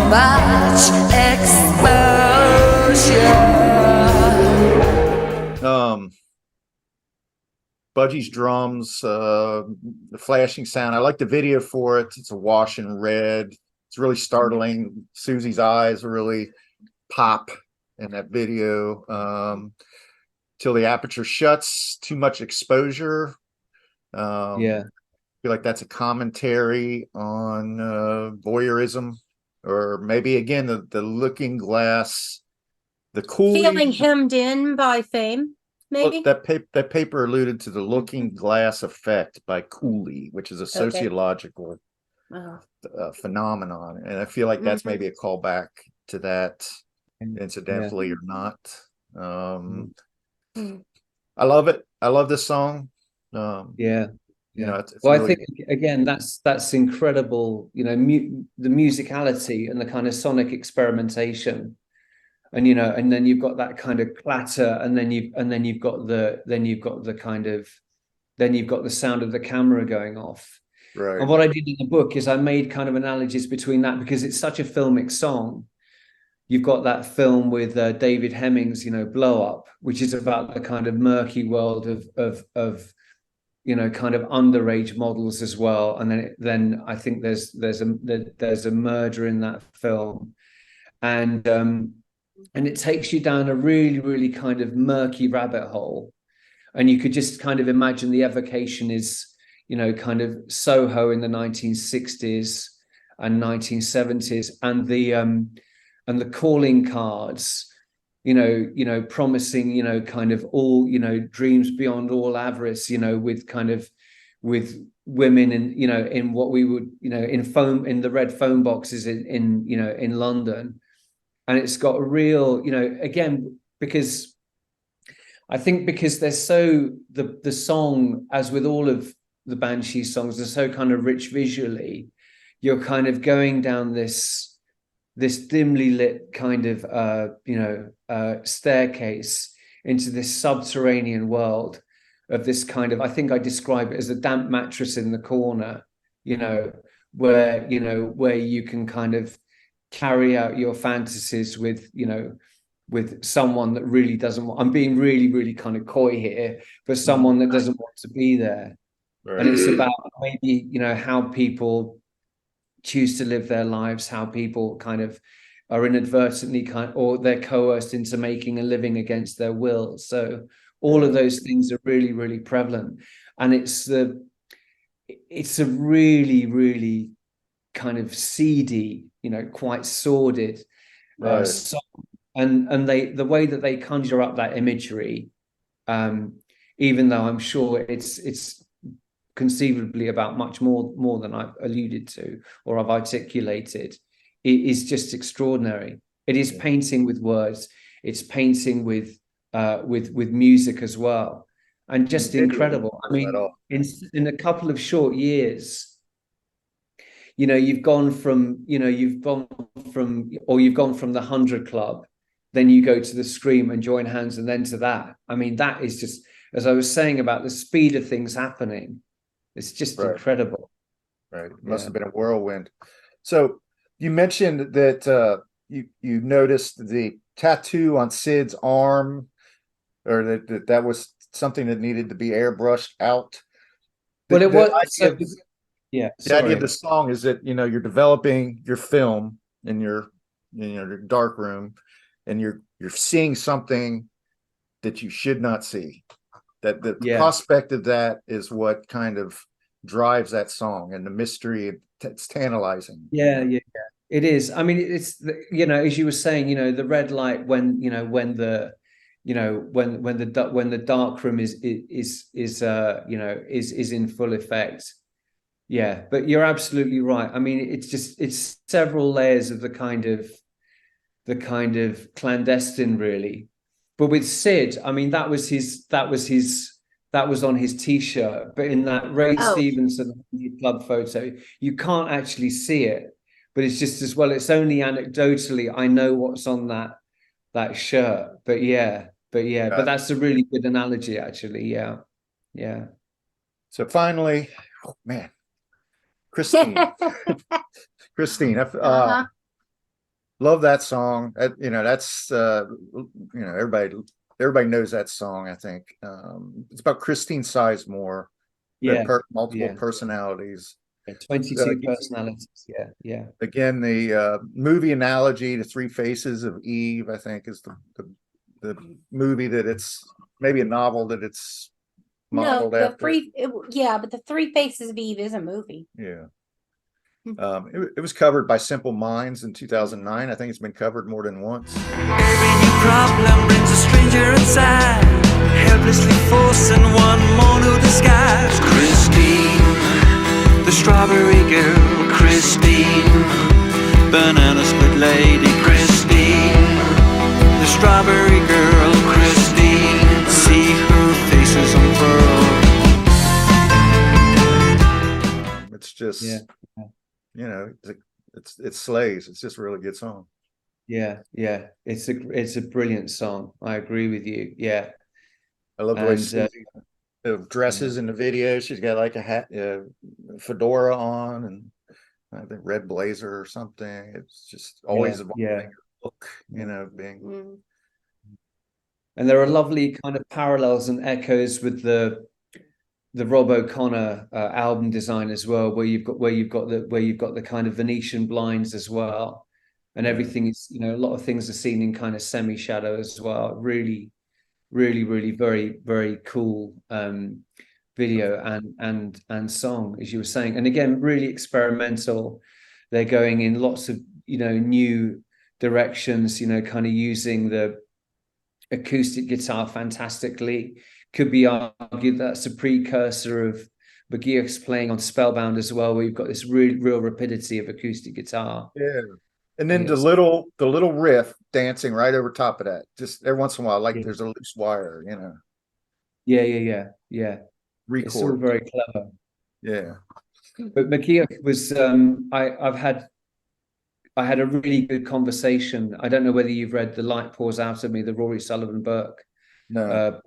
much exposure. Budgie's drums, the flashing sound. I like the video for it. It's a wash in red. It's really startling. Susie's eyes really pop in that video. Till the aperture shuts, too much exposure. I feel like that's a commentary on voyeurism, or maybe again the looking glass, the cool Feeling hemmed in by fame. Maybe that paper alluded to the looking glass effect by Cooley, which is a sociological phenomenon, and I feel like that's maybe a callback to that, incidentally or not. I love it. I love this song. You know, it's well, really... I think again that's incredible. You know, the musicality and the kind of sonic experimentation. And you know, and then you've got that kind of clatter, and then you've got the sound of the camera going off. Right. And what I did in the book is I made kind of analogies between that, because it's such a filmic song. You've got that film with David Hemmings, you know, Blow Up, which is about the kind of murky world of you know, kind of underage models as well. And then I think there's a murder in that film, and it takes you down a really, really kind of murky rabbit hole. And you could just kind of imagine the evocation is, you know, kind of Soho in the 1960s and 1970s, and the calling cards, you know, promising, you know, kind of all, you know, dreams beyond all avarice, you know, with women in, you know, in what we would, you know, in the red phone boxes in you know, in London. And it's got a real, you know, again, because I think because they're so, the song, as with all of the Banshees songs, are so kind of rich visually, you're kind of going down this dimly lit kind of, staircase into this subterranean world of this kind of, I think I describe it as a damp mattress in the corner, you know, where you can kind of carry out your fantasies with, you know, with someone that really doesn't want, I'm being really, really kind of coy here, but someone that doesn't want to be there. Right. And it's about maybe, you know, how people choose to live their lives, how people kind of are inadvertently or they're coerced into making a living against their will. So all of those things are really, really prevalent. And it's a really, really kind of seedy, you know, quite sordid song. And the way that they conjure up that imagery, even though I'm sure it's conceivably about much more than I've alluded to or I've articulated, is just extraordinary. It is painting with words. It's painting with music as well, and just incredible. I mean, in a couple of short years, you've gone from the 100 Club, then you go to the Scream and Join Hands, and then to that. I mean, that is just, as I was saying about the speed of things happening, it's just incredible. Right. It must have been a whirlwind. So you mentioned that you noticed the tattoo on Sid's arm, or that was something that needed to be airbrushed out. Well, it was. The idea of the song is that you're developing your film in your dark room, and you're seeing something that you should not see. That the prospect of that is what kind of drives that song, and the mystery. It's tantalizing. Yeah. It is. I mean, it's as you were saying, the red light when the dark room is in full effect. Yeah, but you're absolutely right. I mean, it's several layers of the kind of clandestine, really. But with Sid, I mean, that was on his t-shirt. But in that Ray Stevenson Club photo, you can't actually see it. But it's just as well. It's only anecdotally I know what's on that shirt. But that's a really good analogy, actually. Yeah. So finally, man. Christine, love that song. That's everybody knows that song. I think it's about Christine Sizemore. Multiple personalities. 22 personalities. Yeah. Again, the movie analogy to Three Faces of Eve, I think, is the movie that it's maybe a novel that it's modeled after. But the Three Faces of Eve is a movie. Yeah. It was covered by Simple Minds in 2009. I think it's been covered more than once. Every new problem brings a stranger inside, helplessly forcing one more new disguise. Christine, the strawberry girl. Christine, banana split lady. Christine, the strawberry girl. Christine, see her faces unfurl. It's just it slays. It's just a really good song. Yeah. It's a brilliant song. I agree with you. Yeah. I love the way Susie dresses in the video. She's got like a hat, fedora on, and I think red blazer or something. It's just always a look, being. And there are lovely kind of parallels and echoes with the Rob O'Connor album design as well, where you've got the kind of Venetian blinds as well, and everything is a lot of things are seen in kind of semi shadow as well. Really very, very cool video and song, as you were saying, and again really experimental. They're going in lots of new directions, kind of using the acoustic guitar fantastically. Could be argued that's a precursor of McGeoch's playing on Spellbound as well, where you've got this real rapidity of acoustic guitar. Yeah, and then the little riff dancing right over top of that, just every once in a while, like there's a loose wire, Yeah. Record. It's all very clever. Yeah, but McGeoch was I had a really good conversation. I don't know whether you've read The Light Pours Out of Me, the Rory Sullivan Burke. No.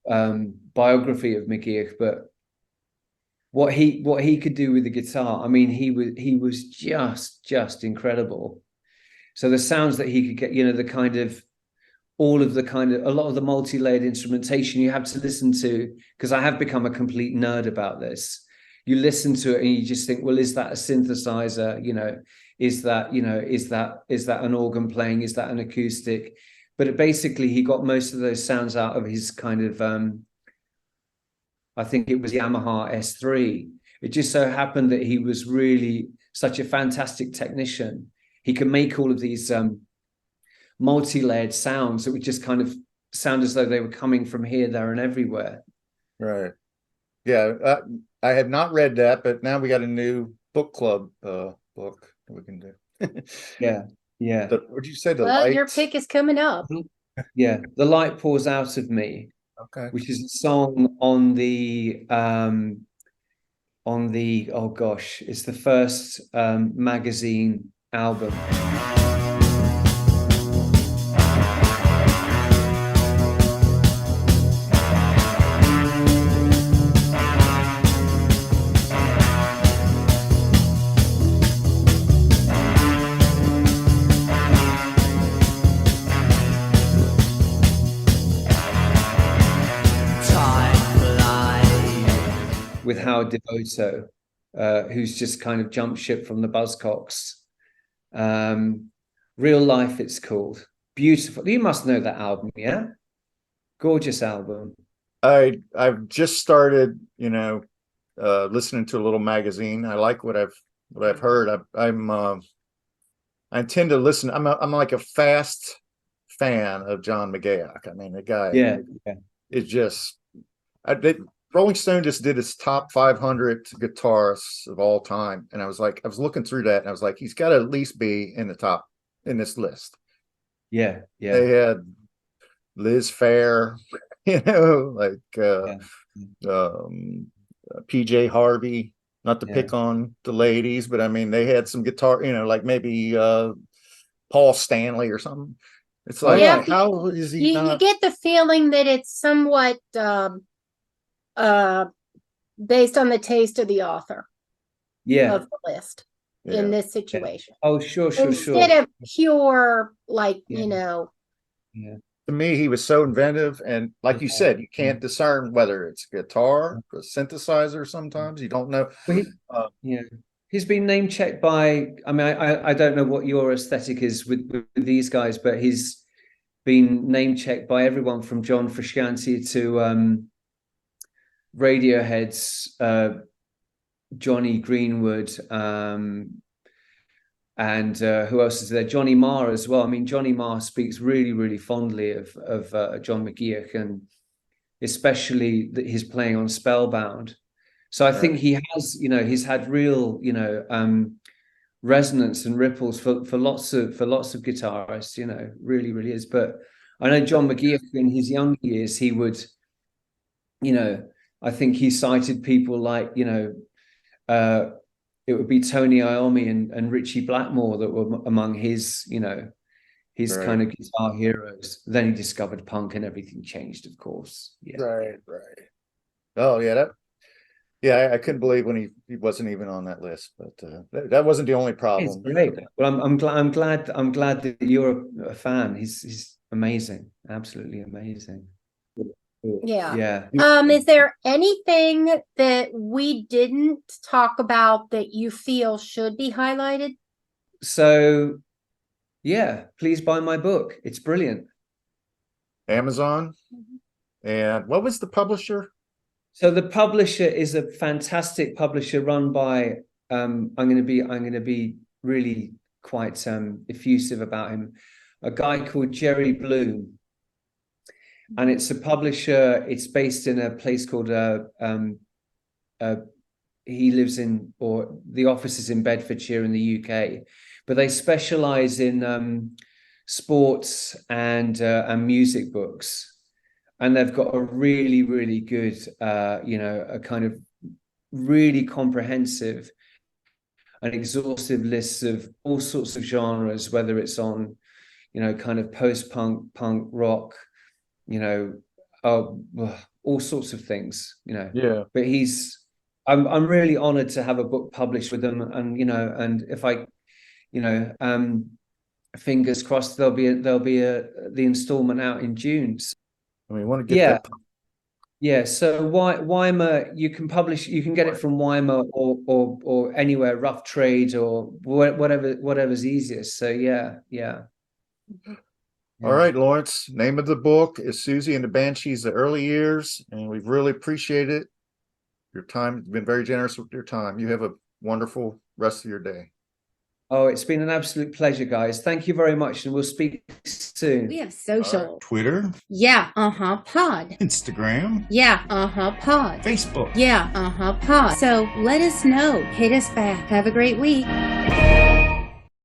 Biography of McGeoch, but what he could do with the guitar, I mean, he was just incredible. So the sounds that he could get, a lot of the multi-layered instrumentation you have to listen to, because I have become a complete nerd about this. You listen to it and you just think, well, is that a synthesizer? Is that an organ playing? Is that an acoustic? But basically, he got most of those sounds out of his kind of, I think it was Yamaha S3. It just so happened that he was really such a fantastic technician. He could make all of these multi-layered sounds that would just kind of sound as though they were coming from here, there, and everywhere. Right. Yeah, I had not read that, but now we got a new book club book that we can do. Yeah, yeah. Would you say the Well, light? your pick is coming up. Yeah, The Light Pours Out of Me, Okay. which is a song on the oh gosh, it's the first magazine album. With Howard Devoto, who's just kind of jumped ship from the Buzzcocks. Real Life, it's called. Beautiful. You must know that album, yeah? Gorgeous album. I've just started, listening to a little magazine. I like what I've heard. I tend to listen. I'm like a fast fan of John McGeoch. I mean, the guy is just. Rolling Stone just did his top 500 guitarists of all time, and I was looking through that, and I was like, he's got to at least be in the top in this list. Yeah. They had Liz Phair, PJ Harvey. Not to pick on the ladies, but I mean, they had some guitar, like maybe Paul Stanley or something. It's like, how is he not? You get the feeling that it's somewhat based on the taste of the author of the list in this situation. Oh, sure. Instead of pure, To me, he was so inventive, and like you said, you can't discern whether it's guitar or synthesizer. Sometimes you don't know. He's been name checked by. I mean, I don't know what your aesthetic is with these guys, but he's been name checked by everyone from John Frusciante to Radiohead's Johnny Greenwood, and who else is there? Johnny Marr as well. I mean, Johnny Marr speaks really, really fondly of John McGeoch, and especially that he's playing on Spellbound. So I think he has, he's had real, resonance and ripples for lots of guitarists. Really, really is. But I know John McGeoch in his younger years, he would, I think he cited people like, it would be Tony Iommi and Richie Blackmore that were among his, his kind of guitar heroes. Then he discovered punk and everything changed, of course. Yeah. Right. Oh yeah, I couldn't believe when he wasn't even on that list, but that wasn't the only problem. It's great. Well, I'm glad that you're a fan. He's amazing, absolutely amazing. Yeah. Is there anything that we didn't talk about that you feel should be highlighted? So, please buy my book. It's brilliant. Amazon. And what was the publisher? So the publisher is a fantastic publisher run by. I'm going to be really quite effusive about him. A guy called Jerry Bloom. And it's a publisher. It's based in a place called he lives in, or the office is in Bedfordshire in the UK, but they specialize in sports and music books, and they've got a really, really good, a kind of really comprehensive and exhaustive list of all sorts of genres, whether it's on, kind of post-punk, punk, rock. All sorts of things, but I'm really honored to have a book published with them, and and if I fingers crossed there'll be the installment out in June. I mean, want to get that. So Weimar, you can get it from Weimar or anywhere, Rough Trade or whatever's easiest. So yeah. All right, Laurence, name of the book is Siouxsie and the Banshees, The Early Years, and we've really appreciated your time. You've been very generous with your time. You have a wonderful rest of your day. Oh, it's been an absolute pleasure, guys. Thank you very much, and we'll speak soon. We have social. Right. Twitter. Yeah, pod. Instagram. Yeah, pod. Facebook. Yeah, pod. So let us know. Hit us back. Have a great week.